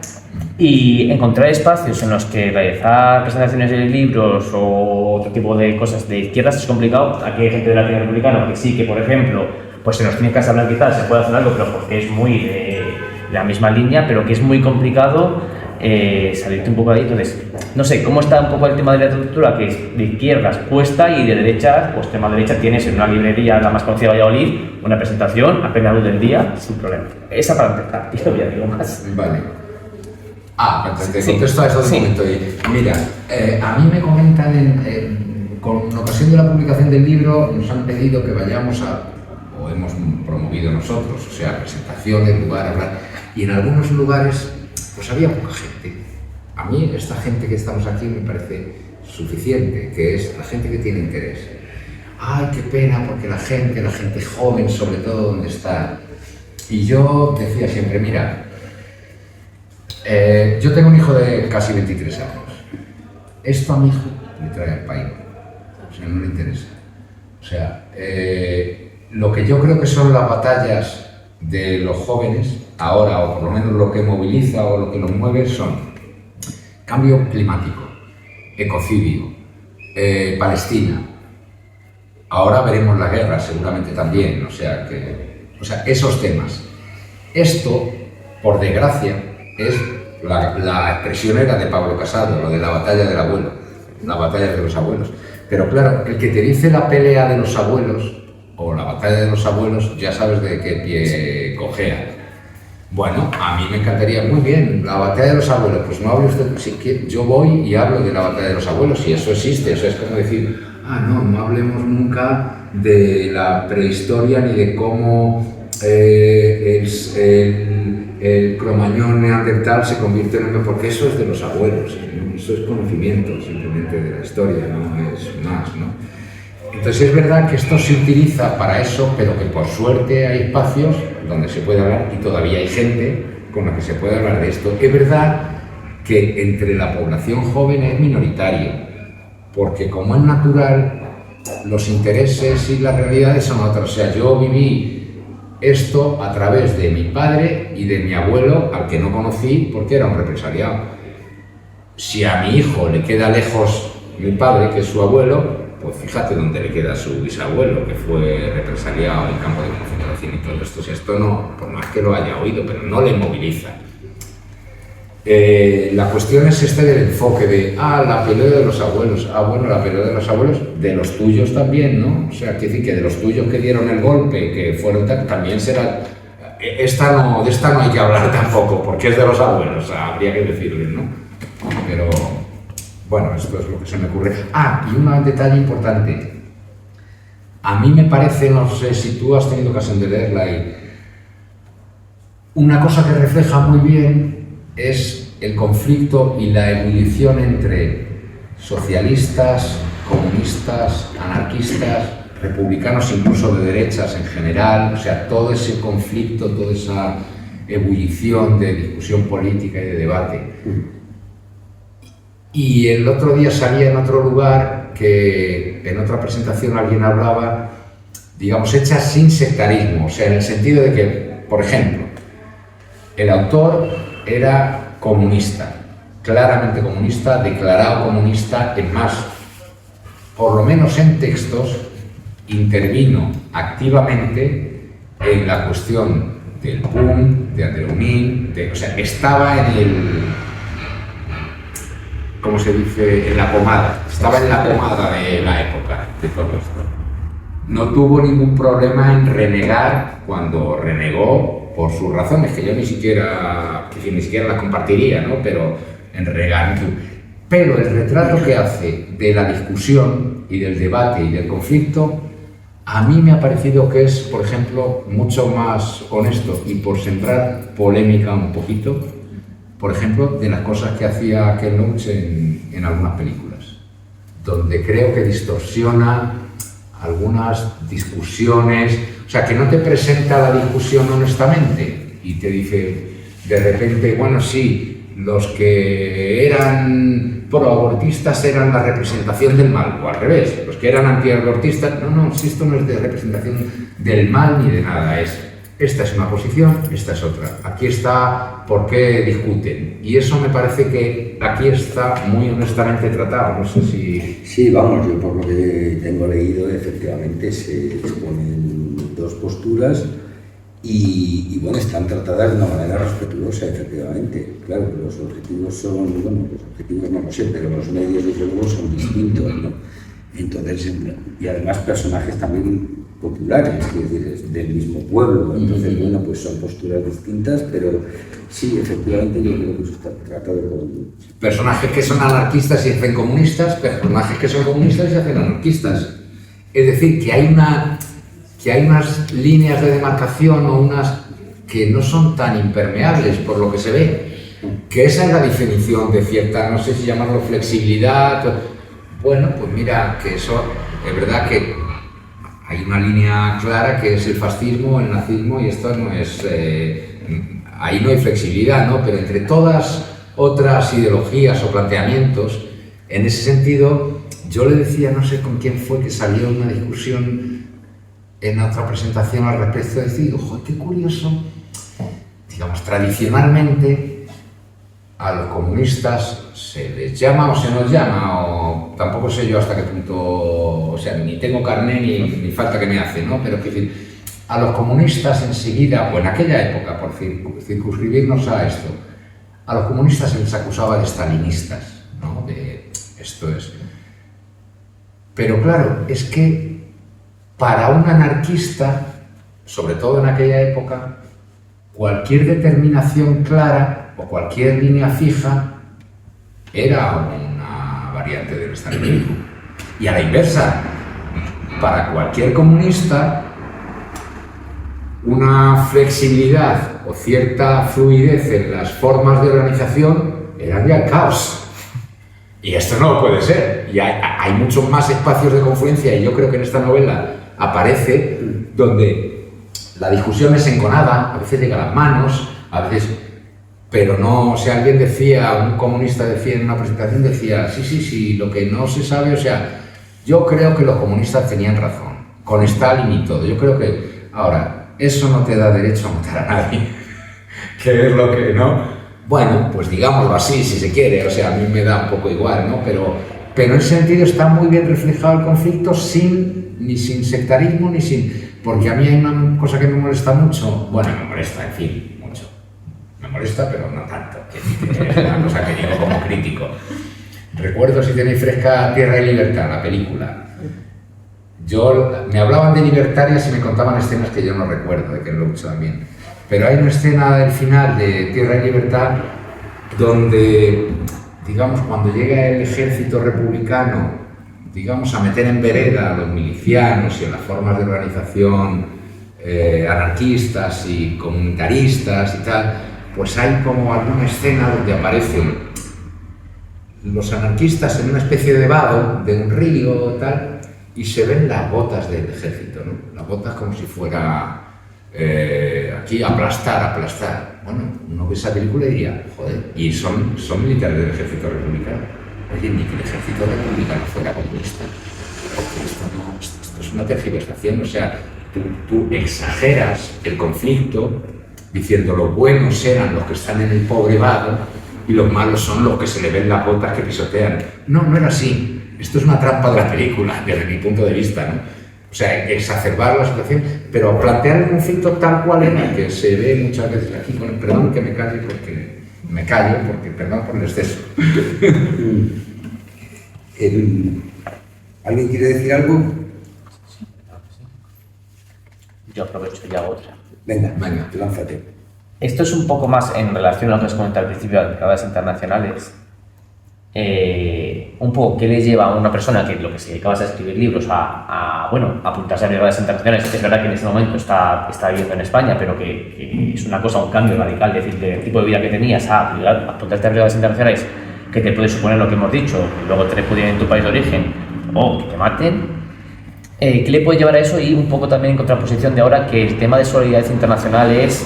Speaker 3: Y encontrar espacios en los que realizar presentaciones de libros o otro tipo de cosas de izquierdas es complicado. Aquí hay gente del Ateneo Republicano que sí, que por ejemplo, pues en los cines Casablanca quizás se puede hacer algo, pero porque es muy de la misma línea, pero que es muy complicado salirte un poco de ahí. Entonces, no sé, ¿cómo está un poco el tema de la literatura? Que es de izquierdas cuesta y de derechas, pues tema derecha tienes en una librería, la más conocida de Valladolid, una presentación a plena luz del día, sin problema. Esa para empezar, y todavía digo más.
Speaker 2: Vale. Te contesto a eso de momento. Mira, a mí me comentan, con ocasión de la publicación del libro, nos han pedido que vayamos o hemos promovido nosotros, o sea, presentaciones, lugares, y en algunos lugares pues había poca gente. A mí esta gente que estamos aquí me parece suficiente, que es la gente que tiene interés. Ay, qué pena, porque la gente joven, sobre todo, donde está. Y yo decía siempre, mira, yo tengo un hijo de casi 23 años. Esto a mi hijo le trae al país. O sea, no le interesa. O sea, lo que yo creo que son las batallas de los jóvenes, ahora, o por lo menos lo que moviliza o lo que los mueve, son cambio climático, ecocidio, Palestina. Ahora veremos la guerra, seguramente también, o sea, esos temas. Esto, por desgracia, es la expresión era de Pablo Casado, lo de la batalla del abuelo, la batalla de los abuelos. Pero claro, el que te dice la pelea de los abuelos, o la batalla de los abuelos, ya sabes de qué pie cojea. Bueno, a mí me encantaría, muy bien, la batalla de los abuelos, pues no hable usted, si quiere, yo voy y hablo de la batalla de los abuelos, y eso existe, eso es como decir, no hablemos nunca de la prehistoria ni de cómo el cromañón neandertal se convirtió en hombre, porque eso es de los abuelos, ¿no? Eso es conocimiento simplemente de la historia, no es más, ¿no? Entonces es verdad que esto se utiliza para eso, pero que por suerte hay espacios donde se puede hablar y todavía hay gente con la que se puede hablar de esto. Es verdad que entre la población joven es minoritario, porque como es natural, los intereses y las realidades son otras. O sea, yo viví esto a través de mi padre y de mi abuelo, al que no conocí porque era un represaliado. Si a mi hijo le queda lejos mi padre, que es su abuelo, pues fíjate dónde le queda su bisabuelo, que fue represaliado en campo de concentración y todo esto. Si esto no, por más que lo haya oído, pero no le moviliza. La cuestión es del enfoque de, la pelea de los abuelos. Bueno, la pelea de los abuelos, de los tuyos también, ¿no? O sea, quiere decir que de los tuyos que dieron el golpe, que fueron también será... de esta no hay que hablar tampoco, porque es de los abuelos, o sea, habría que decirles, ¿no? Pero... bueno, esto es lo que se me ocurre. Y un detalle importante. A mí me parece, no sé si tú has tenido ocasión de leerla, una cosa que refleja muy bien es el conflicto y la ebullición entre socialistas, comunistas, anarquistas, republicanos, incluso de derechas en general, o sea, todo ese conflicto, toda esa ebullición de discusión política y de debate. Y el otro día salía en otro lugar que en otra presentación alguien hablaba, digamos, hechas sin sectarismo, o sea, en el sentido de que, por ejemplo, el autor era comunista, claramente comunista, declarado comunista, en más, por lo menos en textos, intervino activamente en la cuestión del PUM, de Andreunín, o sea, estaba en el... ¿cómo se dice? En la pomada. Estaba en la pomada de la época de todo esto. No tuvo ningún problema en renegar cuando renegó por sus razones, que yo ni siquiera las compartiría, ¿no? Pero en renegar. Pero el retrato que hace de la discusión y del debate y del conflicto, a mí me ha parecido que es, por ejemplo, mucho más honesto, y por sembrar polémica un poquito, por ejemplo, de las cosas que hacía Ken Loach en algunas películas, donde creo que distorsiona algunas discusiones, o sea, que no te presenta la discusión honestamente y te dice de repente, bueno, sí, los que eran proabortistas eran la representación del mal, o al revés, los que eran antiabortistas, no, si esto no es de representación del mal ni de nada, es esta es una posición, esta es otra. Aquí está por qué discuten. Y eso me parece que aquí está muy honestamente tratado. No sé si...
Speaker 1: Sí, vamos, yo por lo que tengo leído, efectivamente se exponen dos posturas y bueno, están tratadas de una manera respetuosa, efectivamente. Claro, los objetivos son, bueno, los objetivos no lo sé, pero los medios desde luego son distintos, ¿no? Entonces, y además personajes también populares, es decir, del mismo pueblo. Entonces, bueno, pues son posturas distintas, pero sí, efectivamente, yo creo que eso está tratado con...
Speaker 2: Personajes que son anarquistas y se hacen comunistas, personajes que son comunistas y se hacen anarquistas. Es decir, que hay unas líneas de demarcación o unas que no son tan impermeables por lo que se ve. Que esa es la definición de cierta, no sé si llamarlo flexibilidad. Bueno, pues mira, que eso es verdad que hay una línea clara que es el fascismo, el nazismo, y esto no es... ahí no hay flexibilidad, ¿no? Pero entre todas otras ideologías o planteamientos, en ese sentido, yo le decía, no sé con quién fue, que salió una discusión en otra presentación al respecto, de decir, ojo, qué curioso, digamos, tradicionalmente a los comunistas se les llama o se nos llama, o tampoco sé yo hasta qué punto, o sea, ni tengo carné ni falta que me hace, ¿no? Pero es decir, a los comunistas enseguida, o en aquella época, por circunscribirnos a esto, a los comunistas se les acusaba de stalinistas, ¿no? De esto es. Pero claro, es que para un anarquista, sobre todo en aquella época, cualquier determinación clara o cualquier línea fija era una variante del estalinismo. Y a la inversa, para cualquier comunista, una flexibilidad o cierta fluidez en las formas de organización eran ya el caos. Y esto no puede ser. Y hay muchos más espacios de confluencia, y yo creo que en esta novela aparece donde la discusión es enconada, a veces llega a las manos, a veces... Pero no, o sea, alguien decía, un comunista decía en una presentación, decía, sí, lo que no se sabe, o sea, yo creo que los comunistas tenían razón, con Stalin y todo, yo creo que, ahora, eso no te da derecho a matar a nadie, que es lo que, ¿no? Bueno, pues digámoslo así, si se quiere, o sea, a mí me da un poco igual, ¿no? Pero en ese sentido está muy bien reflejado el conflicto ni sin sectarismo, ni sin... Porque a mí hay una cosa que me molesta mucho, bueno, me molesta, en fin, me molesta, pero no tanto, es una cosa que digo como crítico. Recuerdo, si tenéis fresca, Tierra y Libertad, la película. Me hablaban de libertarias y me contaban escenas que yo no recuerdo, de que lo he hecho también. Pero hay una escena del final de Tierra y Libertad donde, digamos, cuando llega el ejército republicano, digamos, a meter en vereda a los milicianos y a las formas de organización anarquistas y comunitaristas y tal, pues hay como alguna escena donde aparecen los anarquistas en una especie de vado de un río tal, y se ven las botas del ejército, ¿no? Las botas como si fuera aquí aplastar. Bueno, uno ve esa película y diría, joder, y son militares del ejército republicano. Oye, ni que el ejército republicano fuera comunista. Esto es una tergiversación, o sea, tú exageras el conflicto diciendo los buenos eran los que están en el pobre vado y los malos son los que se le ven las botas que pisotean. No era así. Esto es una trampa de la película, desde mi punto de vista, ¿no? O sea, exacerbar la situación, pero plantear el conflicto tal cual era, que se ve muchas veces aquí, con el perdón que me callo porque perdón por el exceso.
Speaker 1: ¿Alguien quiere decir algo?
Speaker 3: Yo aprovecho ya otra.
Speaker 1: Venga, lánzate.
Speaker 3: Esto es un poco más en relación a lo que os comenté al principio de las brigadas internacionales. Un poco qué le lleva a una persona que lo que se dedicaba a escribir libros a apuntarse a brigadas internacionales. Es verdad que en ese momento está viviendo en España, pero que es una cosa, un cambio radical, es decir, del tipo de vida que tenías a apuntarte a brigadas internacionales, que te puede suponer lo que hemos dicho, y luego te repudian en tu país de origen o que te maten. ¿Qué le puede llevar a eso? Y un poco también en contraposición de ahora, que el tema de solidaridad internacional es,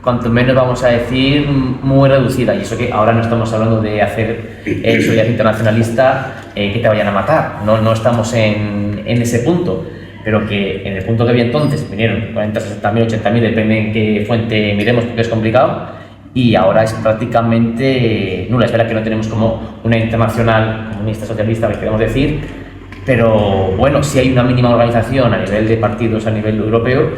Speaker 3: cuanto menos vamos a decir, muy reducida. Y eso que ahora no estamos hablando de hacer solidaridad internacionalista que te vayan a matar. No estamos en ese punto. pero que en el punto que vi entonces vinieron 40, 60.000, 80.000, depende en qué fuente miremos, porque es complicado, y ahora es prácticamente nula. Es verdad que no tenemos como una internacional comunista, socialista, que queremos decir, pero bueno, sí hay una mínima organización a nivel de partidos a nivel europeo,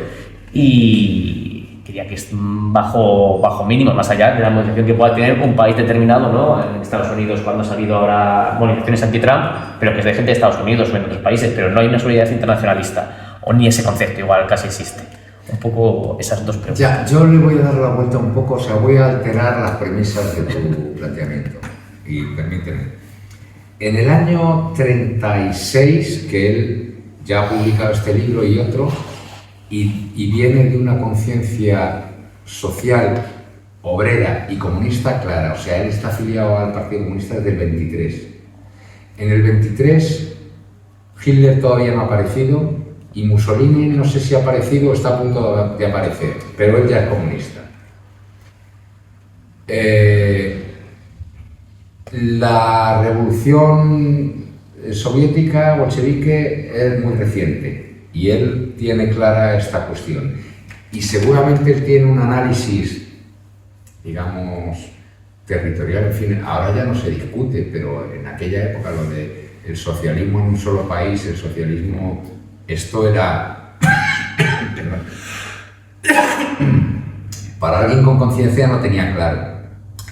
Speaker 3: y diría que es bajo mínimo, más allá de la movilización que pueda tener un país determinado, ¿no? En Estados Unidos, cuando ha salido ahora movilizaciones anti-Trump, pero que es de gente de Estados Unidos o en otros países, pero no hay una solidaridad internacionalista, o ni ese concepto igual casi existe. Un poco esas dos preguntas.
Speaker 2: Ya, yo le voy a dar la vuelta un poco, o sea, voy a alterar las premisas de tu planteamiento. Y permíteme. En el año 36, que él ya ha publicado este libro y otro, y viene de una conciencia social, obrera y comunista clara, o sea, él está afiliado al Partido Comunista desde el 23. En el 23, Hitler todavía no ha aparecido, y Mussolini no sé si ha aparecido o está a punto de aparecer, pero él ya es comunista. La revolución soviética, bolchevique, es muy reciente y él tiene clara esta cuestión. Y seguramente él tiene un análisis, digamos, territorial, en fin, ahora ya no se discute, pero en aquella época lo de el socialismo en un solo país, el socialismo, esto era... para alguien con conciencia no tenía claro.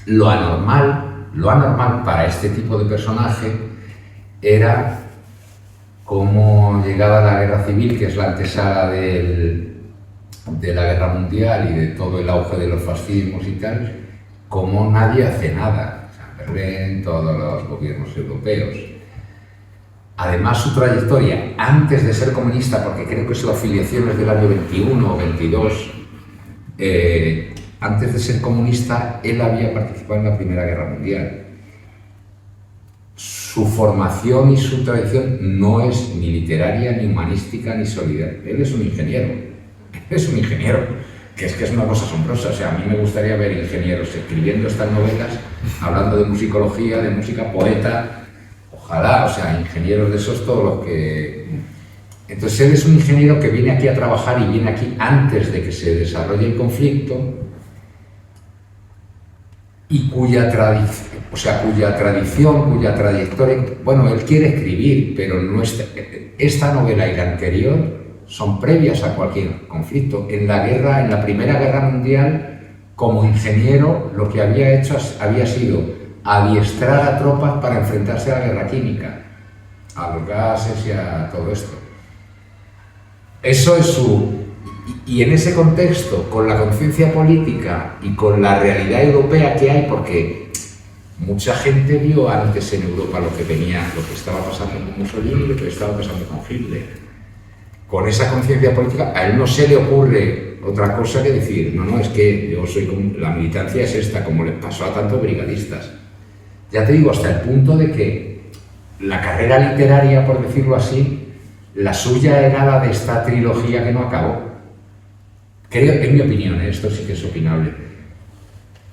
Speaker 2: Lo anormal para este tipo de personaje era cómo llegada la guerra civil, que es la antesala de la guerra mundial y de todo el auge de los fascismos y tal, cómo nadie hace nada. Berlín, todos los gobiernos europeos. Además, su trayectoria antes de ser comunista, porque creo que su afiliación es del año 21 o 22, antes de ser comunista, él había participado en la Primera Guerra Mundial. Su formación y su tradición no es ni literaria, ni humanística, ni solidaria. Él es un ingeniero. Es un ingeniero, que es una cosa asombrosa. O sea, a mí me gustaría ver ingenieros escribiendo estas novelas, hablando de musicología, de música, poeta. Ojalá, o sea, ingenieros de esos todos los que... Entonces él es un ingeniero que viene aquí a trabajar y viene aquí antes de que se desarrolle el conflicto y cuya tradición, cuya trayectoria... Bueno, él quiere escribir, pero no esta novela y la anterior son previas a cualquier conflicto. En la Primera Guerra Mundial, como ingeniero, lo que había hecho había sido adiestrar a tropas para enfrentarse a la guerra química, a los gases y a todo esto. Eso es su... Y en ese contexto, con la conciencia política y con la realidad europea que hay, porque mucha gente vio antes en Europa lo que estaba pasando con Mussolini y lo que estaba pasando con Hitler. Con esa conciencia política, a él no se le ocurre otra cosa que decir, no, es que yo soy la militancia es esta, como le pasó a tantos brigadistas. Ya te digo, hasta el punto de que la carrera literaria, por decirlo así, la suya era la de esta trilogía que no acabó. Creo, en mi opinión, esto sí que es opinable,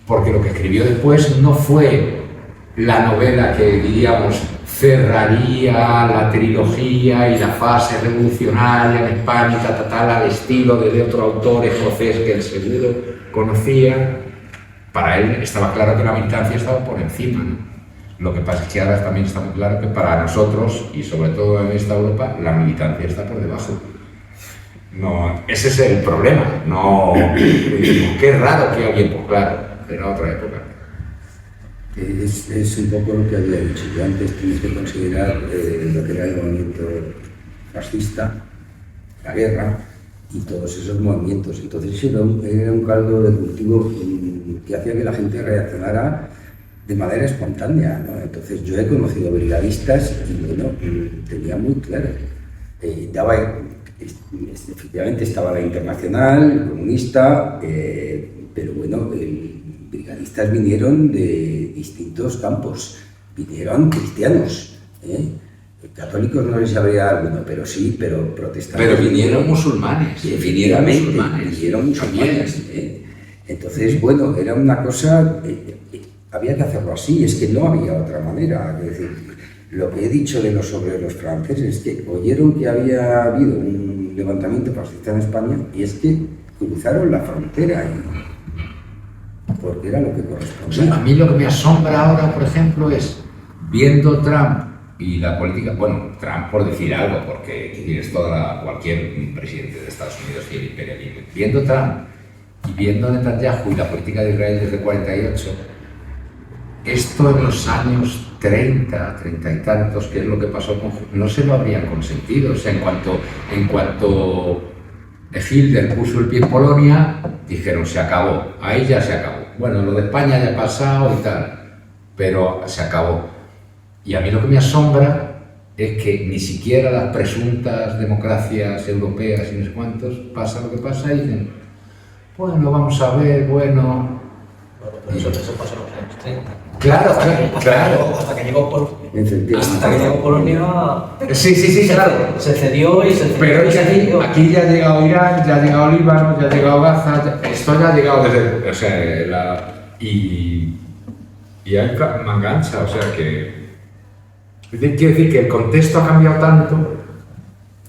Speaker 2: porque lo que escribió después no fue la novela que, diríamos, cerraría la trilogía y la fase revolucionaria en España, al estilo de otro autor escocés que él seguro conocía. Para él estaba claro que la militancia estaba por encima, ¿no? Lo que pasa es que ahora también está muy claro que para nosotros, y sobre todo en esta Europa, la militancia está por debajo. No, ese es el problema. No, qué raro que alguien, pues claro, era otra época.
Speaker 1: Es un poco lo que había dicho. Yo antes tienes que considerar lo que era el movimiento fascista, la guerra y todos esos movimientos. Entonces era un caldo de cultivo que hacía que la gente reaccionara de manera espontánea, ¿no? Entonces yo he conocido brigadistas y bueno, tenía muy claro. Efectivamente estaba la Internacional, comunista, pero bueno, brigadistas vinieron de distintos campos, vinieron cristianos, católicos no les habría alguno, pero sí, pero protestantes.
Speaker 2: Pero vinieron musulmanes.
Speaker 1: Vinieron musulmanes. Entonces, bueno, era una cosa, había que hacerlo así, es que no había otra manera. Es decir, Lo que he dicho de los obreros franceses es que oyeron que había habido un levantamiento fascista en España y es que cruzaron la frontera porque era lo que
Speaker 2: O
Speaker 1: correspondía.
Speaker 2: sea, a mí lo que me asombra ahora, por ejemplo, es viendo Trump y la política, bueno, Trump por decir algo, porque tienes cualquier presidente de Estados Unidos y el imperialismo, viendo Trump y viendo Netanyahu y la política de Israel desde el 48, esto en los años 30 y tantos, que es lo que pasó con no se lo habrían consentido. O sea, en cuanto Hitler puso el pie en Polonia, dijeron se acabó, ahí ya se acabó. Bueno, lo de España ya ha pasado y tal, pero se acabó. Y a mí lo que me asombra es que ni siquiera las presuntas democracias europeas y no sé cuántos, pasa lo que pasa y dicen, bueno, vamos a ver, bueno...
Speaker 4: Pero eso pasó en los años 30.
Speaker 2: Claro.
Speaker 4: Hasta que llegó Polonia...
Speaker 2: Sí, claro.
Speaker 4: Se cedió y se cedió.
Speaker 2: Pero es que aquí ya ha llegado Irán, ya ha llegado Líbano, ya ha llegado Gaza, esto ya ha llegado desde... O sea, y hay manga ancha, o sea que... Quiero decir que el contexto ha cambiado tanto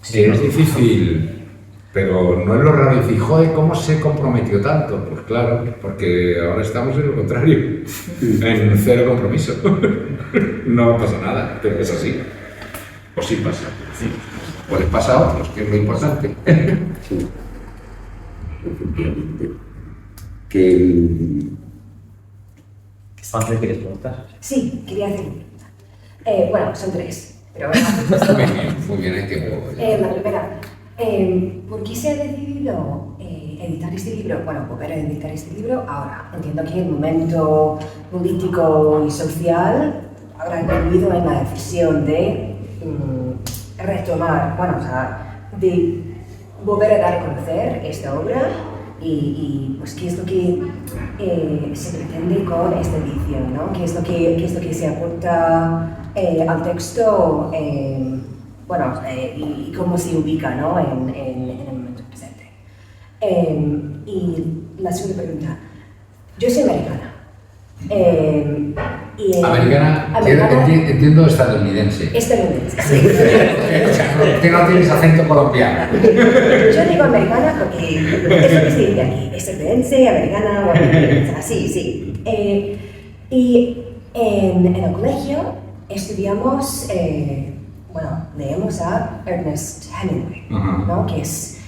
Speaker 2: que es difícil, pero no es lo raro decir, joder, ¿cómo se comprometió tanto? Pues claro, porque ahora estamos en lo contrario, en cero compromiso. No pasa nada, pero es así. O sí pasa. O les pasa a otros, que es lo importante.
Speaker 1: Sí, efectivamente. Que
Speaker 3: Ángel, ¿quieres preguntar?
Speaker 5: Sí, quería hacer una pregunta. Bueno, son tres, pero bueno.
Speaker 2: Muy bien, hay tiempo.
Speaker 5: La primera, ¿por qué se ha decidido editar este libro? Bueno, volver a editar este libro ahora. Entiendo que el momento político y social habrá influido en la decisión de retomar, bueno, o sea, de volver a dar a conocer esta obra y pues qué es lo que se pretende con esta edición, ¿no? ¿Qué es lo que se aporta al texto, bueno, y cómo se ubica, ¿no? en el momento presente. Y la segunda pregunta, yo soy americana.
Speaker 2: Americana, entiendo estadounidense.
Speaker 5: Estadounidense, sí.
Speaker 2: O sea, que no tienes acento colombiano.
Speaker 5: Yo digo americana porque es lo que se dice aquí, estadounidense, americana, bueno, sí. Y en el colegio estudiamos, bueno, leemos a Ernest Hemingway, ¿no? Que es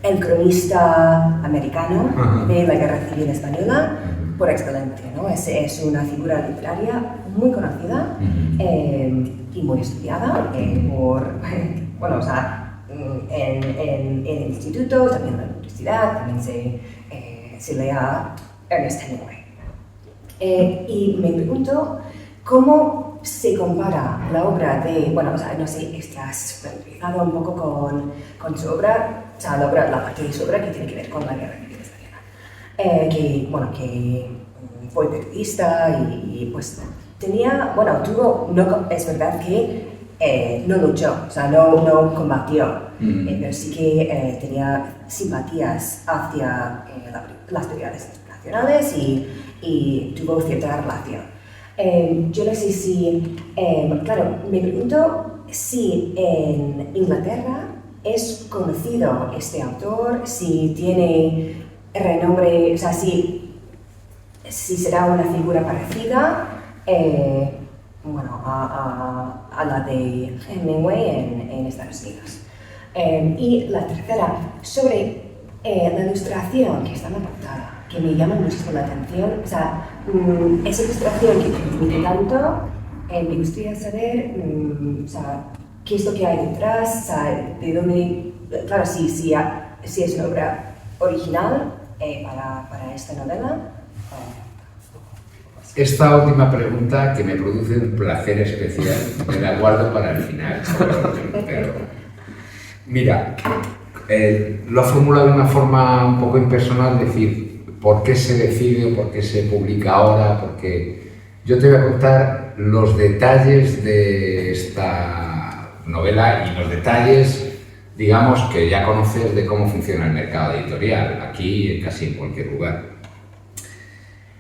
Speaker 5: el cronista americano de la Guerra Civil Española por excelencia, ¿no? Es una figura literaria muy conocida y muy estudiada por, bueno, o sea, en el instituto, también en la universidad, también se lee a Ernest Hemingway. Y me pregunto cómo se compara la obra de, bueno, o sea, no sé, estás familiarizado un poco con su obra, o sea, la parte de su obra que tiene que ver con la Guerra Civil Española, que, bueno, que fue periodista y pues tenía, bueno, es verdad que no luchó, o sea, no combatió, pero sí que tenía simpatías hacia las brigadas internacionales y tuvo cierta relación. Yo no sé si, claro, me pregunto si en Inglaterra es conocido este autor, si tiene renombre, o sea, si será una figura parecida, bueno, a la de Hemingway en Estados Unidos. Y la tercera, sobre la ilustración que está en la portada, que me llama muchísimo la atención, o sea, esa ilustración que transmite tanto, me gustaría saber, o sea, qué es lo que hay detrás, o sea, de dónde, claro, si es una obra original para esta novela.
Speaker 2: Esta última pregunta, que me produce un placer especial, me la guardo para el final. Pero, mira, lo ha formulado de una forma un poco impersonal, decir, ¿por qué se decide o por qué se publica ahora? Porque yo te voy a contar los detalles de esta novela y los detalles, digamos, que ya conoces de cómo funciona el mercado editorial, aquí casi en cualquier lugar.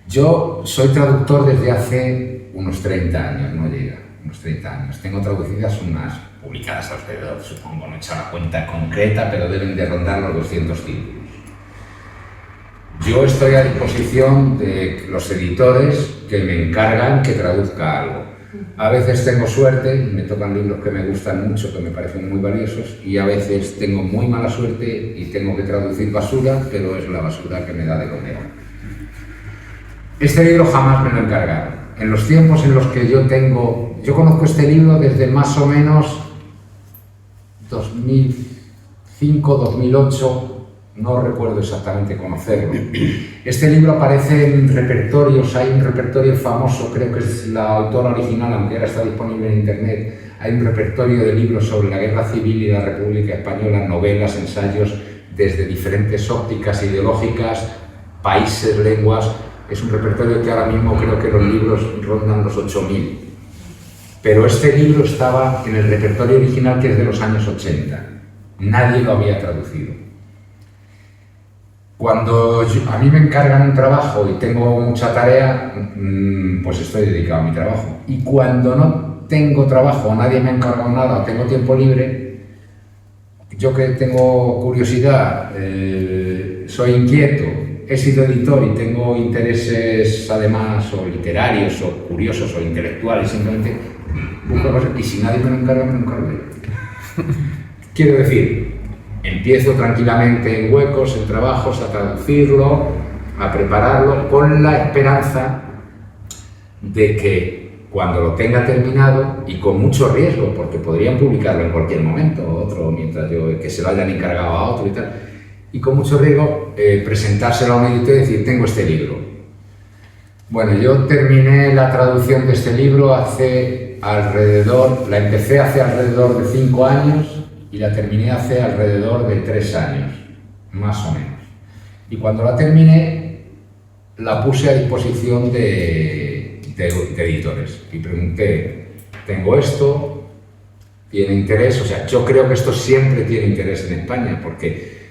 Speaker 2: Yo soy traductor desde hace unos 30 años, no llega, unos 30 años. Tengo traducidas unas publicadas alrededor, supongo, no he echado la cuenta concreta, pero deben de rondar los 200 títulos. Yo estoy a disposición de los editores que me encargan que traduzca algo. A veces tengo suerte, me tocan libros que me gustan mucho, que me parecen muy valiosos, y a veces tengo muy mala suerte y tengo que traducir basura, pero es la basura que me da de comer. Este libro jamás me lo encargaron. En los tiempos en los que yo conozco este libro desde más o menos 2005, 2008, no recuerdo exactamente conocerlo. Este libro aparece en repertorios, hay un repertorio famoso, creo que es la autora original, aunque ahora está disponible en internet, hay un repertorio de libros sobre la Guerra Civil y la República Española, novelas, ensayos, desde diferentes ópticas ideológicas, países, lenguas. Es un repertorio que ahora mismo creo que los libros rondan los 8000. Pero este libro estaba en el repertorio original, que es de los años 80. Nadie lo había traducido. Cuando a mí me encargan un trabajo y tengo mucha tarea, pues estoy dedicado a mi trabajo. Y cuando no tengo trabajo, nadie me ha encargado nada, o tengo tiempo libre, yo que tengo curiosidad, soy inquieto, he sido editor y tengo intereses además o literarios o curiosos o intelectuales, simplemente busco cosas, y si nadie me lo encarga, me lo encargo yo. Quiero decir, empiezo tranquilamente en huecos, en trabajos, a traducirlo, a prepararlo, con la esperanza de que cuando lo tenga terminado, y con mucho riesgo, porque podrían publicarlo en cualquier momento, otro, mientras que se lo hayan encargado a otro y tal, y con mucho riesgo presentárselo a un editor y decir, tengo este libro. Bueno, yo terminé la traducción de este libro la empecé hace alrededor de 5 años, y la terminé hace alrededor de 3 años, más o menos. Y cuando la terminé, la puse a disposición de editores. Y pregunté, ¿tengo esto? ¿Tiene interés? O sea, yo creo que esto siempre tiene interés en España, porque,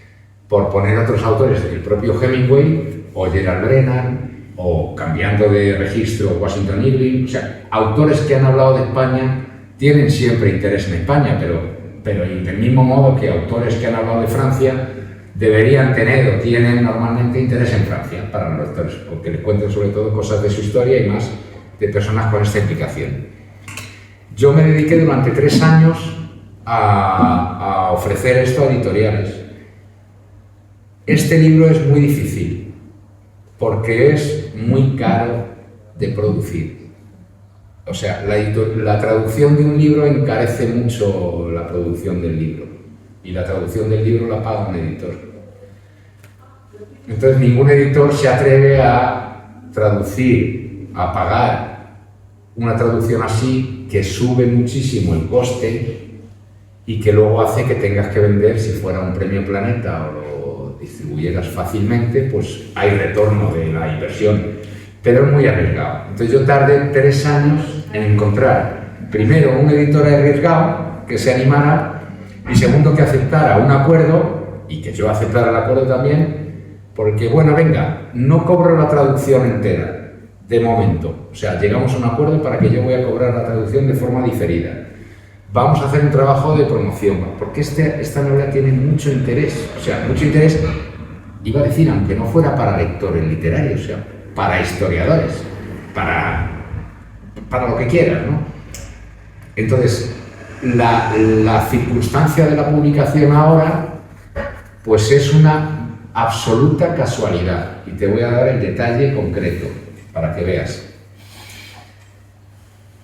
Speaker 2: por poner otros autores, el propio Hemingway, o Gerald Brennan, o cambiando de registro, Washington Irving, o sea, autores que han hablado de España tienen siempre interés en España, pero del mismo modo que autores que han hablado de Francia deberían tener o tienen normalmente interés en Francia para los lectores, porque les cuenten sobre todo cosas de su historia y más de personas con esta implicación. Yo me dediqué durante 3 años a ofrecer esto a editoriales. Este libro es muy difícil porque es muy caro de producir. O sea, la traducción de un libro encarece mucho la producción del libro, y la traducción del libro la paga un editor. Entonces ningún editor se atreve a traducir, a pagar una traducción así, que sube muchísimo el coste y que luego hace que tengas que vender. Si fuera un premio Planeta o lo distribuyeras fácilmente, pues hay retorno de la inversión, pero es muy arriesgado. Entonces yo tardé 3 años en encontrar, primero, un editor arriesgado que se animara, y segundo, que aceptara un acuerdo, y que yo aceptara el acuerdo también, porque, bueno, venga, no cobro la traducción entera, de momento. O sea, llegamos a un acuerdo para que yo voy a cobrar la traducción de forma diferida. Vamos a hacer un trabajo de promoción, porque esta novela tiene mucho interés, o sea, mucho interés, iba a decir, aunque no fuera para lectores literarios, o sea, para historiadores, para lo que quieras, ¿no? Entonces, la circunstancia de la publicación ahora, pues es una absoluta casualidad, y te voy a dar el detalle concreto para que veas.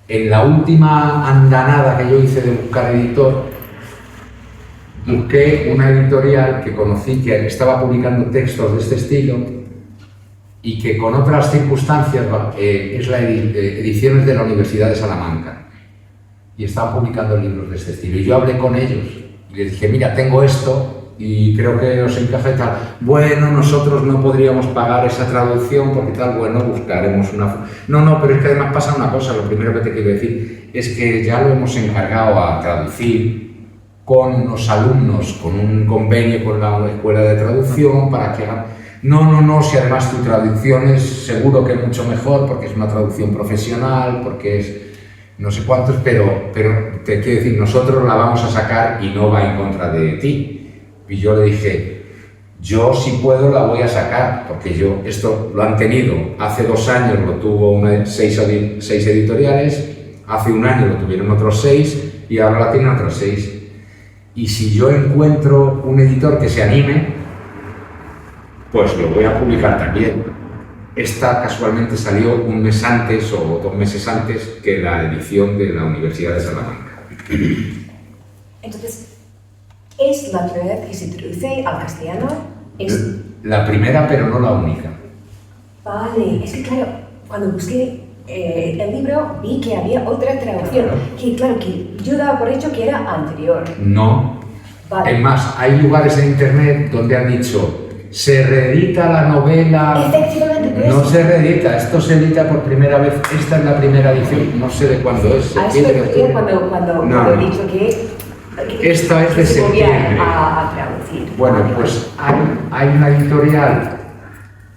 Speaker 2: En la última andanada que yo hice de buscar editor, busqué una editorial que conocí que estaba publicando textos de este estilo, y que con otras circunstancias es la Ediciones de la Universidad de Salamanca, y estaban publicando libros de este estilo. Y yo hablé con ellos y les dije, mira, tengo esto y creo que os encaja y tal. Bueno, nosotros no podríamos pagar esa traducción porque tal, bueno, buscaremos una... No, pero es que además pasa una cosa, lo primero que te quiero decir es que ya lo hemos encargado a traducir con los alumnos, con un convenio con la escuela de traducción para que hagan... No, si además tu traducción es seguro que es mucho mejor porque es una traducción profesional, porque es... no sé cuántos, pero te quiero decir, nosotros la vamos a sacar y no va en contra de ti. Y yo le dije, yo si puedo la voy a sacar, porque esto lo han tenido, hace 2 años lo tuvo 6 editoriales, hace 1 año lo tuvieron otros 6 y ahora la tienen otros 6. Y si yo encuentro un editor que se anime, pues lo voy a publicar también. Esta casualmente salió 1 mes antes o 2 meses antes que la edición de la Universidad de Salamanca.
Speaker 5: Entonces, ¿es la primera vez que se traduce al castellano?
Speaker 2: La primera, pero no la única.
Speaker 5: Vale, es que claro, cuando busqué el libro vi que había otra traducción, que claro, que yo daba por hecho que era anterior.
Speaker 2: No.
Speaker 5: Vale.
Speaker 2: Es más, hay lugares en internet donde han dicho, se reedita la novela.
Speaker 5: Efectivamente,
Speaker 2: no se reedita, esto se edita por primera vez, esta es la primera edición, no sé de cuándo es.
Speaker 5: A eso me refería cuando he dicho que
Speaker 2: esta es de
Speaker 5: se volvía
Speaker 2: septiembre.
Speaker 5: a traducir.
Speaker 2: Bueno,
Speaker 5: Vale,
Speaker 2: pues hay una editorial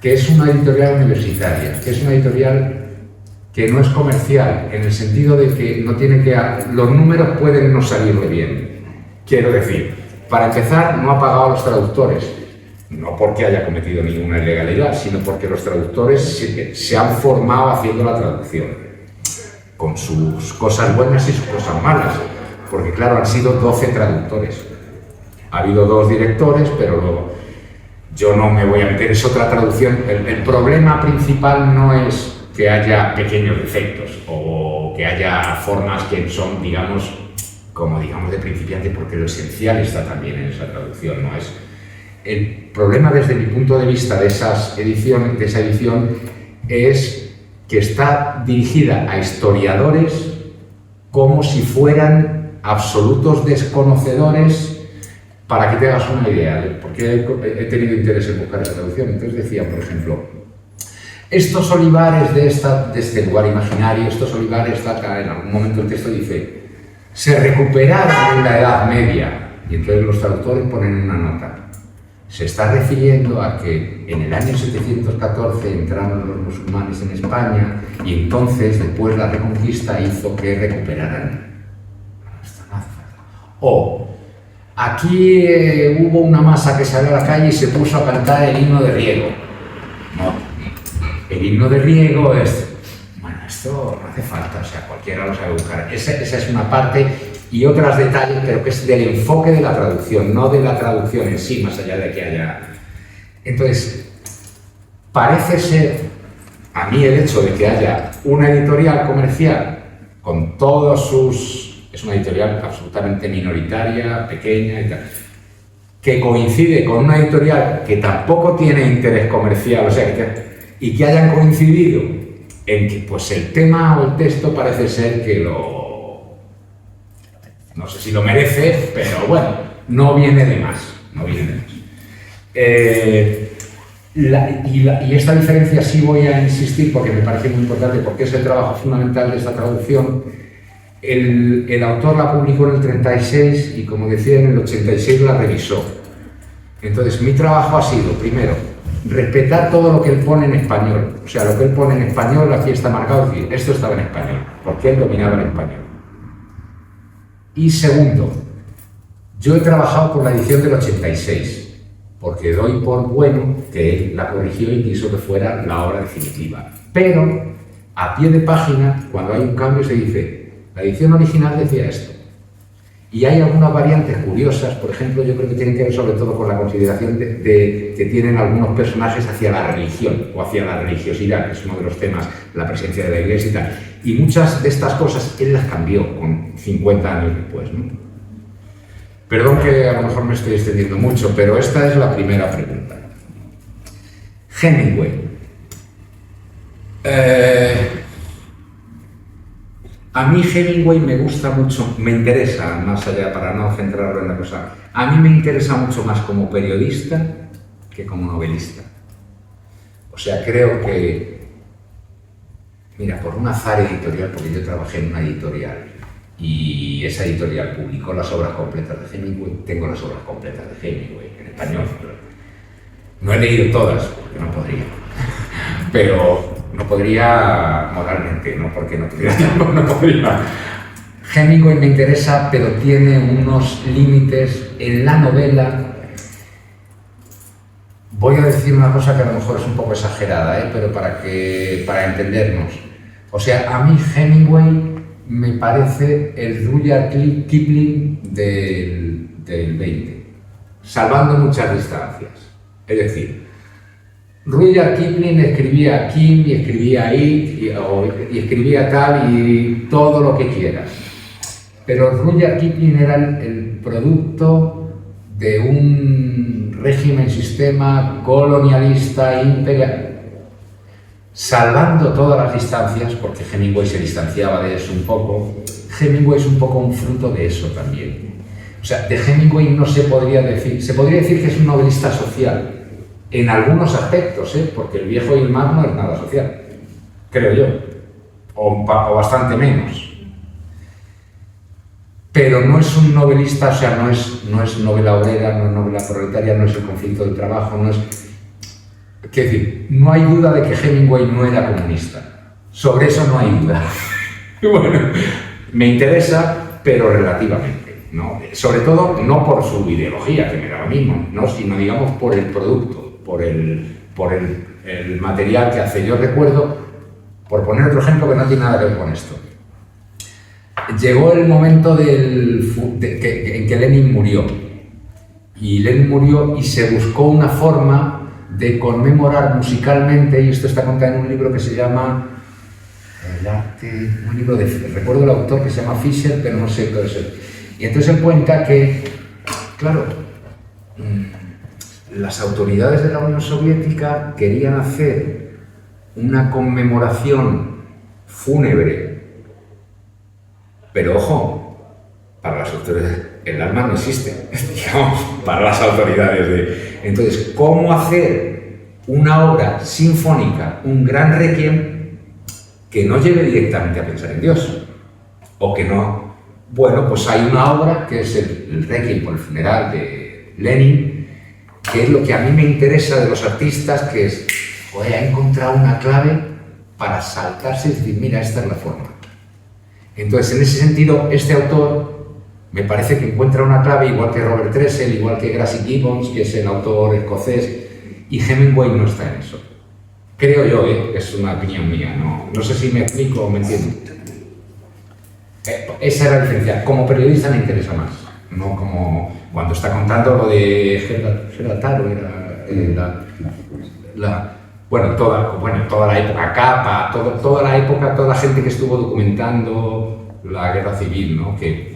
Speaker 2: que es una editorial universitaria, que es una editorial que no es comercial, en el sentido de que no tiene que... Los números pueden no salirle bien. Quiero decir, para empezar, no ha pagado a los traductores, no porque haya cometido ninguna ilegalidad, sino porque los traductores se han formado haciendo la traducción, con sus cosas buenas y sus cosas malas, porque claro, han sido 12 traductores. Ha habido 2 directores, pero luego yo no me voy a meter, es otra traducción. El problema principal no es que haya pequeños defectos o que haya formas que son, digamos, como digamos de principiante, porque lo esencial está también en esa traducción, ¿no? El problema desde mi punto de vista de esa edición es que está dirigida a historiadores como si fueran absolutos desconocedores. Para que te hagas una idea, porque he tenido interés en buscar esa traducción. Entonces decía, por ejemplo, estos olivares de este lugar imaginario, estos olivares, en algún momento el texto dice, se recuperaron en la Edad Media. Y entonces los traductores ponen una nota. Se está refiriendo a que en el año 714 entraron los musulmanes en España y entonces después la Reconquista hizo que recuperaran. O aquí hubo una masa que salió a la calle y se puso a cantar el himno de Riego. No, el himno de Riego es... Bueno, esto no hace falta, o sea, cualquiera lo sabe buscar. Esa es una parte y otros detalles, pero que es del enfoque de la traducción, no de la traducción en sí, más allá de que haya... Entonces, parece ser, a mí el hecho de que haya una editorial comercial con todos sus... Es una editorial absolutamente minoritaria, pequeña y tal, que coincide con una editorial que tampoco tiene interés comercial, o sea, y que hayan coincidido en que pues el tema o el texto parece ser que no sé si lo merece, pero bueno, no viene de más, Y esta diferencia sí voy a insistir porque me parece muy importante, porque es el trabajo fundamental de esta traducción. El autor la publicó en el 36 y, como decía, en el 86 la revisó. Entonces, mi trabajo ha sido, primero, respetar todo lo que él pone en español. O sea, lo que él pone en español, aquí está marcado, es decir, esto estaba en español, porque él dominaba el español. Y segundo, yo he trabajado con la edición del 86, porque doy por bueno que él la corrigió y quiso que fuera la obra definitiva. Pero, a pie de página, cuando hay un cambio, se dice... La edición original decía esto. Y hay algunas variantes curiosas, por ejemplo, yo creo que tienen que ver sobre todo con la consideración que tienen algunos personajes hacia la religión o hacia la religiosidad, que es uno de los temas, la presencia de la Iglesia y tal. Y muchas de estas cosas él las cambió con 50 años después, ¿no? Perdón que a lo mejor me estoy extendiendo mucho, pero esta es la primera pregunta. Hemingway. A mí Hemingway me gusta mucho, me interesa, más allá para no centrarlo en la cosa, a mí me interesa mucho más como periodista que como novelista. O sea, creo que, mira, por un azar editorial, porque yo trabajé en una editorial y esa editorial publicó las obras completas de Hemingway, tengo las obras completas de Hemingway en español. No he leído todas, porque no podría, pero no podría moralmente, no porque no tuviera tiempo, no podría. Hemingway me interesa, pero tiene unos límites en la novela. Voy a decir una cosa que a lo mejor es un poco exagerada, pero para entendernos. O sea, a mí Hemingway me parece el Rudyard Kipling del 20, salvando muchas distancias. Es decir, Rudyard Kipling escribía Kim y escribía It y escribía tal y todo lo que quieras. Pero Rudyard Kipling era el producto de un régimen, sistema colonialista, imperial, salvando todas las distancias, porque Hemingway se distanciaba de eso un poco. Hemingway es un poco un fruto de eso también. O sea, de Hemingway no se podría decir que es un novelista social, en algunos aspectos, porque El viejo y el mar no es nada social, creo yo, o bastante menos. Pero no es un novelista, o sea, no es novela obrera, no es novela proletaria, no es el conflicto del trabajo, no es... Quiero decir, no hay duda de que Hemingway no era comunista. Sobre eso no hay duda. Bueno, me interesa, pero relativamente. ¿No? Sobre todo, no por su ideología, que me da lo mismo, ¿no? Sino, digamos, por el producto, por el material que hace. Yo recuerdo, por poner otro ejemplo que no tiene nada que ver con esto, llegó el momento en que Lenin murió. Y Lenin murió y se buscó una forma de conmemorar musicalmente, y esto está contado en un libro que se llama El arte, un libro recuerdo el autor, que se llama Fischer, pero no sé qué es él. Y entonces él cuenta que, claro, las autoridades de la Unión Soviética querían hacer una conmemoración fúnebre, pero ojo, para las autoridades, el alma no existe, digamos, para las autoridades de... Entonces, ¿cómo hacer una obra sinfónica, un gran requiem, que no lleve directamente a pensar en Dios? O que no... Bueno, pues hay una obra que es el requiem por el funeral de Lenin, que es lo que a mí me interesa de los artistas, que es, joder, ha encontrado una clave para saltarse y decir, mira, esta es la forma. Entonces, en ese sentido, este autor me parece que encuentra una clave, igual que Robert Dressel, igual que Gracie Gibbons, que es el autor escocés, y Hemingway no está en eso. Creo yo, es una opinión mía, no sé si me explico o me entiendo. Esa era la diferencia. Como periodista me interesa más, no como cuando está contando lo de Gerda Taro, toda la época Capa, toda la época, toda la gente que estuvo documentando la guerra civil, ¿no? Que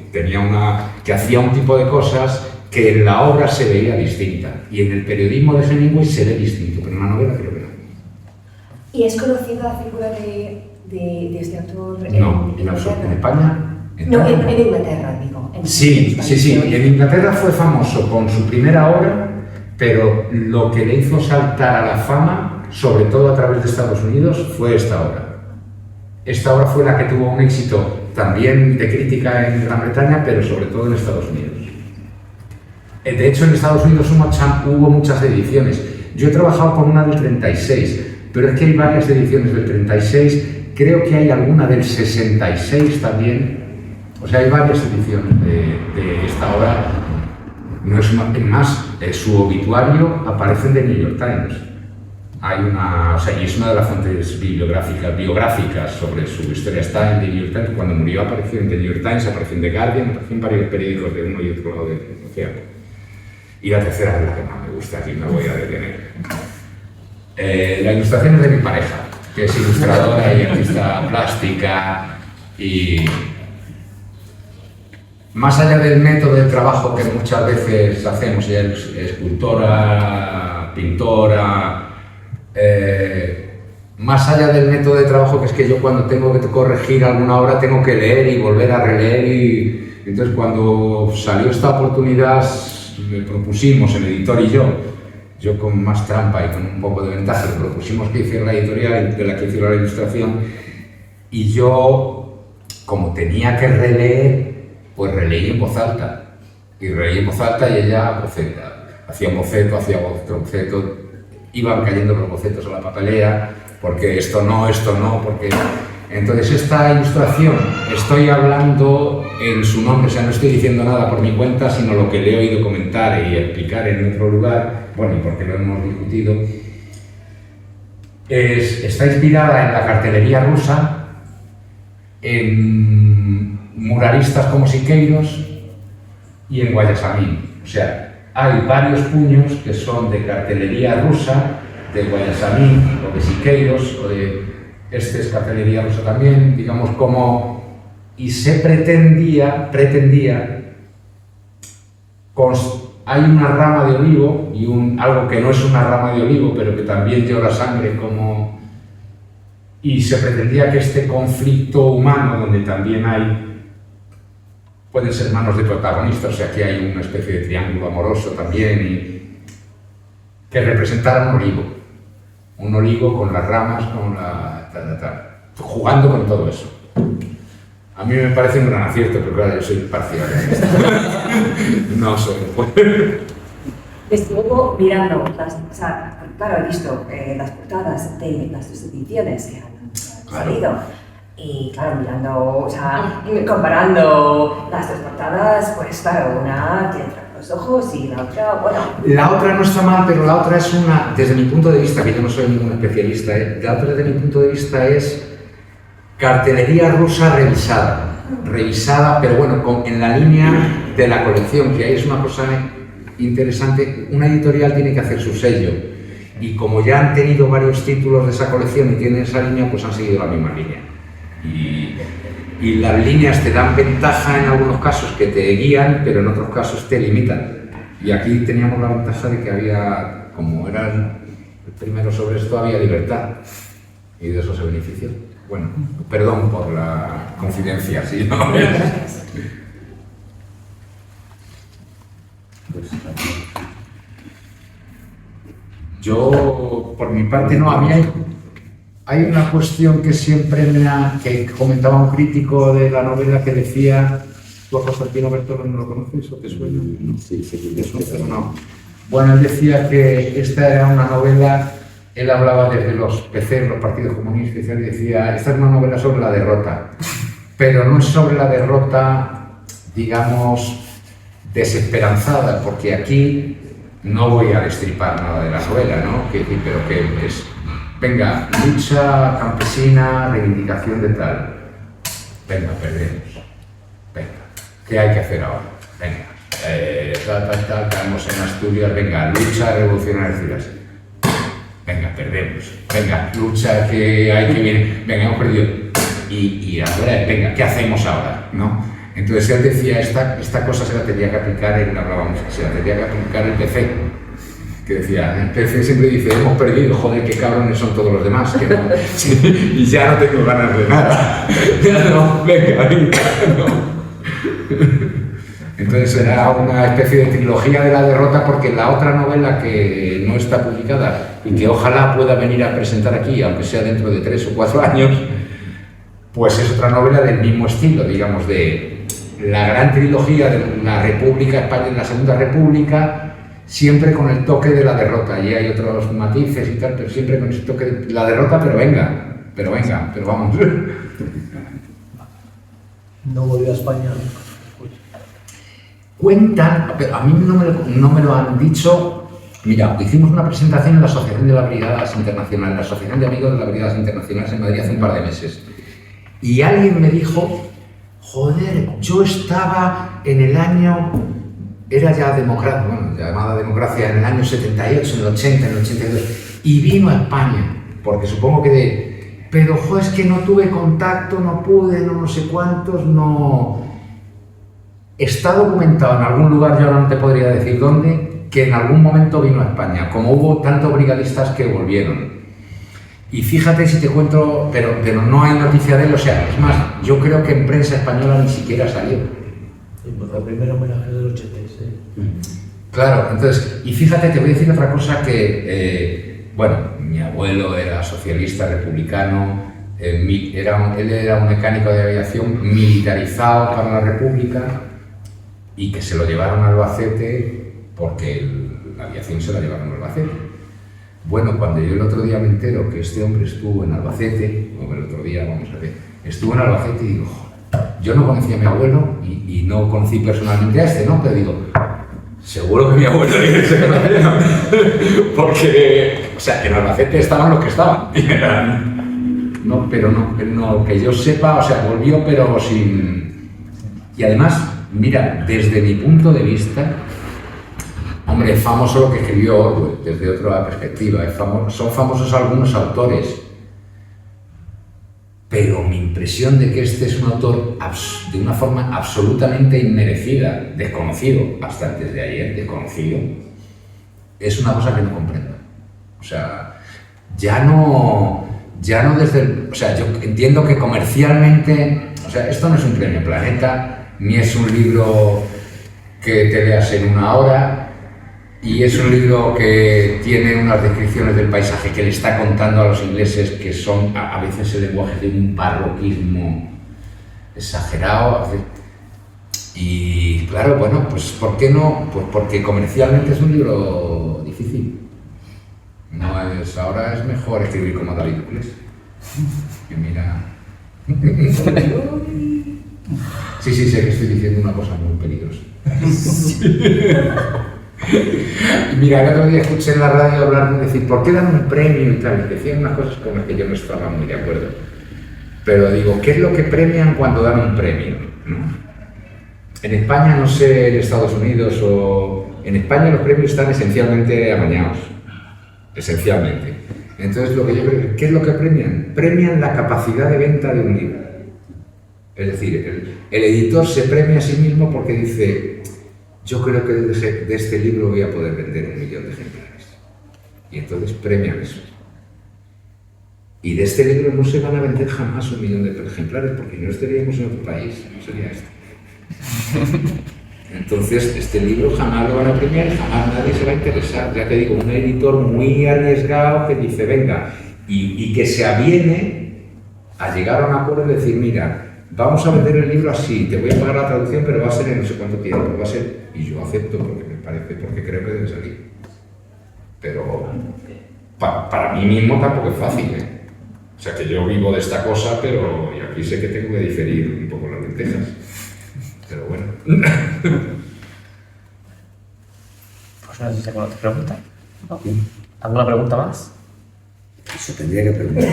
Speaker 2: hacía un tipo de cosas que en la obra se veía distinta, y en el periodismo de Hemingway se ve distinto, pero en la novela creo que no.
Speaker 5: ¿Y es conocida la figura de este autor
Speaker 2: en España?
Speaker 5: No, en Inglaterra, digo.
Speaker 2: Sí. En Inglaterra fue famoso con su primera obra, pero lo que le hizo saltar a la fama, sobre todo a través de Estados Unidos, fue esta obra. Esta obra fue la que tuvo un éxito también de crítica en Gran Bretaña, pero sobre todo en Estados Unidos. De hecho, en Estados Unidos hubo muchas ediciones. Yo he trabajado con una del 36, pero es que hay varias ediciones del 36, creo que hay alguna del 66 también. O sea, hay varias ediciones de esta obra. No es más, su obituario aparece en The New York Times. Y es una de las fuentes biográficas sobre su historia. Está en The New York Times. Cuando murió apareció en The New York Times, apareció en The Guardian, apareció en varios periódicos de uno y otro lado del océano. Y la tercera es la que más me gusta, aquí me voy a detener. La ilustración es de mi pareja, que es ilustradora y artista plástica, y más allá del método de trabajo que muchas veces hacemos, ella es escultora, pintora, más allá del método de trabajo, que es que yo cuando tengo que corregir alguna obra tengo que leer y volver a releer, y entonces cuando salió esta oportunidad me propusimos, el editor y yo con más trampa y con un poco de ventaja, le propusimos que hiciera la editorial de la que hiciera la ilustración, y yo, como tenía que releer, pues releí en voz alta, y ella hacía un boceto, hacía otro boceto, iban cayendo los bocetos a la papelera, porque esto no, porque... Entonces esta ilustración, estoy hablando en su nombre, o sea, no estoy diciendo nada por mi cuenta, sino lo que le he oído comentar y explicar en otro lugar, bueno, y porque lo hemos discutido, está inspirada en la cartelería rusa, en muralistas como Siqueiros y en Guayasamín. O sea, hay varios puños que son de cartelería rusa, de Guayasamín o de Siqueiros o de... Este es cartelería rusa también, digamos como... Y se pretendía hay una rama de olivo y algo que no es una rama de olivo, pero que también llora sangre como... Y se pretendía que este conflicto humano, donde también pueden ser manos de protagonistas, o sea, aquí hay una especie de triángulo amoroso también, y que representara un olivo con las ramas, con jugando con todo eso. A mí me parece un gran acierto, pero claro, yo soy parcial. No soy.
Speaker 5: Estuvo mirando, claro, he visto las portadas de las dos ediciones que han salido. Y claro, mirando, comparando las dos portadas, pues claro, una tiene los ojos y la otra, bueno...
Speaker 2: La otra no está mal, pero la otra es desde mi punto de vista, que yo no soy ningún especialista, la otra desde mi punto de vista es cartelería rusa revisada, pero bueno, en la línea de la colección, que ahí es una cosa interesante. Una editorial tiene que hacer su sello, y como ya han tenido varios títulos de esa colección y tienen esa línea, pues han seguido la misma línea. Y las líneas te dan ventaja en algunos casos, que te guían, pero en otros casos te limitan. Y aquí teníamos la ventaja de que había, como era el primero sobre esto, había libertad, y de eso se benefició. Bueno, perdón por la confidencia, ¿sí? ¿No? Yo, por mi parte, no. A mí hay una cuestión que siempre que comentaba un crítico de la novela, que decía... ¿Tú a Constantino Bertolo no lo conoces o te suena? Sí, pero no. Bueno, él decía que esta era una novela... Él hablaba desde los PC, los partidos comunistas, y decía, esta es una novela sobre la derrota, pero no es sobre la derrota, digamos, desesperanzada, porque aquí no voy a destripar nada de la novela, ¿no? Pero que es, venga, lucha campesina, reivindicación de tal, venga, perdemos, venga, ¿qué hay que hacer ahora? Venga, caemos en Asturias, venga, lucha revolucionaria civiles. Venga, perdemos. Venga, lucha que hay que viene. Venga, hemos perdido. Y ahora, venga, ¿qué hacemos ahora? ¿No? Entonces él decía, esta cosa se la tendría que aplicar, se la tendría que aplicar el PC. Que decía, el PC siempre dice, hemos perdido, joder, qué cabrones son todos los demás. Que no, y ya no tengo ganas de nada. Ya no, venga, no. Entonces era una especie de trilogía de la derrota, porque la otra novela que no está publicada y que ojalá pueda venir a presentar aquí, aunque sea dentro de 3 o 4 años, pues es otra novela del mismo estilo, digamos, de la gran trilogía de la República Española, la Segunda República, siempre con el toque de la derrota. Y hay otros matices y tal, pero siempre con ese toque de la derrota, pero vamos.
Speaker 4: No volvió a España.
Speaker 2: Cuentan, pero a mí no me lo han dicho. Mira, hicimos una presentación en la Asociación de las Brigadas Internacionales, la Asociación de Amigos de las Brigadas Internacionales en Madrid hace un par de meses. Y alguien me dijo, joder, yo estaba en el año, era ya democracia, bueno, llamada democracia, en el año 78, en el 80, en el 82, y vino a España, porque supongo que pero joder, es que no tuve contacto, no pude, no sé cuántos, no... Está documentado en algún lugar, yo ahora no te podría decir dónde, que en algún momento vino a España, como hubo tantos brigadistas que volvieron. Y fíjate si te cuento, pero no hay noticia de él, o sea, es más, yo creo que en prensa española ni siquiera salió.
Speaker 4: Sí, pues el primer homenaje del 86.
Speaker 2: Claro, entonces, y fíjate, te voy a decir otra cosa que, bueno, mi abuelo era socialista, republicano, él era un mecánico de aviación militarizado para la República, y que se lo llevaron a Albacete porque la aviación se la llevaron a Albacete. Bueno, cuando yo el otro día me entero que este hombre estuvo en Albacete, o el otro día, vamos a ver, estuvo en Albacete y digo, yo no conocía a mi abuelo y no conocí personalmente a este, ¿no? Pero digo, seguro que mi abuelo tiene que ser conocido. Porque, o sea, en Albacete estaban los que estaban. No, pero no, que yo sepa, o sea, volvió pero sin... Y además, mira, desde mi punto de vista, hombre, es famoso lo que escribió Orwell, desde otra perspectiva, son famosos algunos autores, pero mi impresión de que este es un autor de una forma absolutamente inmerecida, desconocido, hasta antes de ayer, desconocido, es una cosa que no comprendo. O sea, ya no desde el... O sea, yo entiendo que comercialmente... O sea, esto no es un premio Planeta, ni es un libro que te leas en una hora, y es un libro que tiene unas descripciones del paisaje que le está contando a los ingleses que son a veces el lenguaje de un barroquismo exagerado. Y claro, bueno, pues ¿por qué no? Pues porque comercialmente es un libro difícil. Ahora es mejor escribir como David Duclos. Que mira... Sí, sé que estoy diciendo una cosa muy peligrosa. Mira, el otro día escuché en la radio hablar de decir, ¿por qué dan un premio y tal? Y decían unas cosas con las que yo no estaba muy de acuerdo. Pero digo, ¿qué es lo que premian cuando dan un premio? ¿No? En España, no sé, en Estados Unidos o... En España los premios están esencialmente amañados. Esencialmente. Entonces, lo que yo creo, ¿qué es lo que premian? Premian la capacidad de venta de un libro. Es decir, el editor se premia a sí mismo porque dice, yo creo que de este libro voy a poder vender 1 millón de ejemplares. Y entonces premian eso. Y de este libro no se van a vender jamás 1 millón de ejemplares porque no estaríamos en otro país, no sería este. Entonces, este libro jamás lo van a premiar y jamás nadie se va a interesar. Ya te digo, un editor muy arriesgado que dice, venga, y que se aviene a llegar a un acuerdo y decir, mira, vamos a vender el libro así, te voy a pagar la traducción, pero va a ser en no sé cuánto tiempo, va a ser... Y yo acepto porque me parece, porque creo que debe salir. Pero para mí mismo tampoco es fácil, ¿eh? O sea, que yo vivo de esta cosa, pero y aquí sé que tengo que diferir un poco las lentejas. Pero bueno.
Speaker 3: Pues no sé si alguna otra pregunta. ¿No? ¿Alguna pregunta más?
Speaker 1: Eso tendría que preguntar.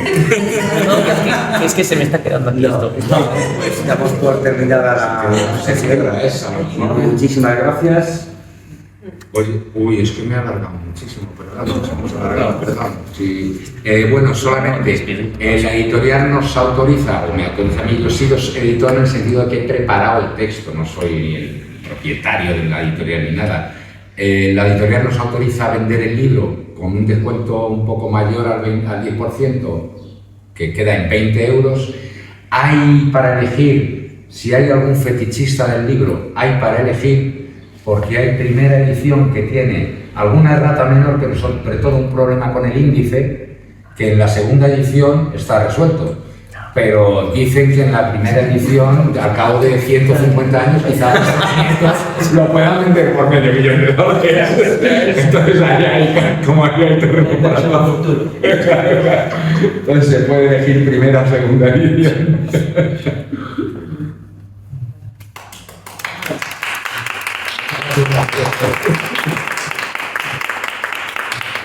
Speaker 3: No, es que se me está quedando aquí esto.
Speaker 1: Estamos por terminada la sesión. Muchísimas gracias.
Speaker 2: Oye, uy, es que me he alargado muchísimo, perdón, nos hemos alargado, perdón. Sí. Bueno, solamente la editorial nos autoriza, o me autoriza a mí, yo he sido editor en el sentido de que he preparado el texto, no soy el propietario de la editorial ni nada. La editorial nos autoriza a vender el libro con un descuento un poco mayor al 10%, que queda en 20 euros. Hay para elegir, si hay algún fetichista del libro, hay para elegir, porque hay primera edición que tiene alguna errata menor, pero sobre todo un problema con el índice, que en la segunda edición está resuelto. Pero dicen que en la primera edición, al cabo de 150 años, quizás lo puedan vender por $500 millones. Entonces ahí como hay terreno para el futuro. Entonces se puede elegir primera o segunda edición.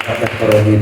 Speaker 1: Gracias por venir.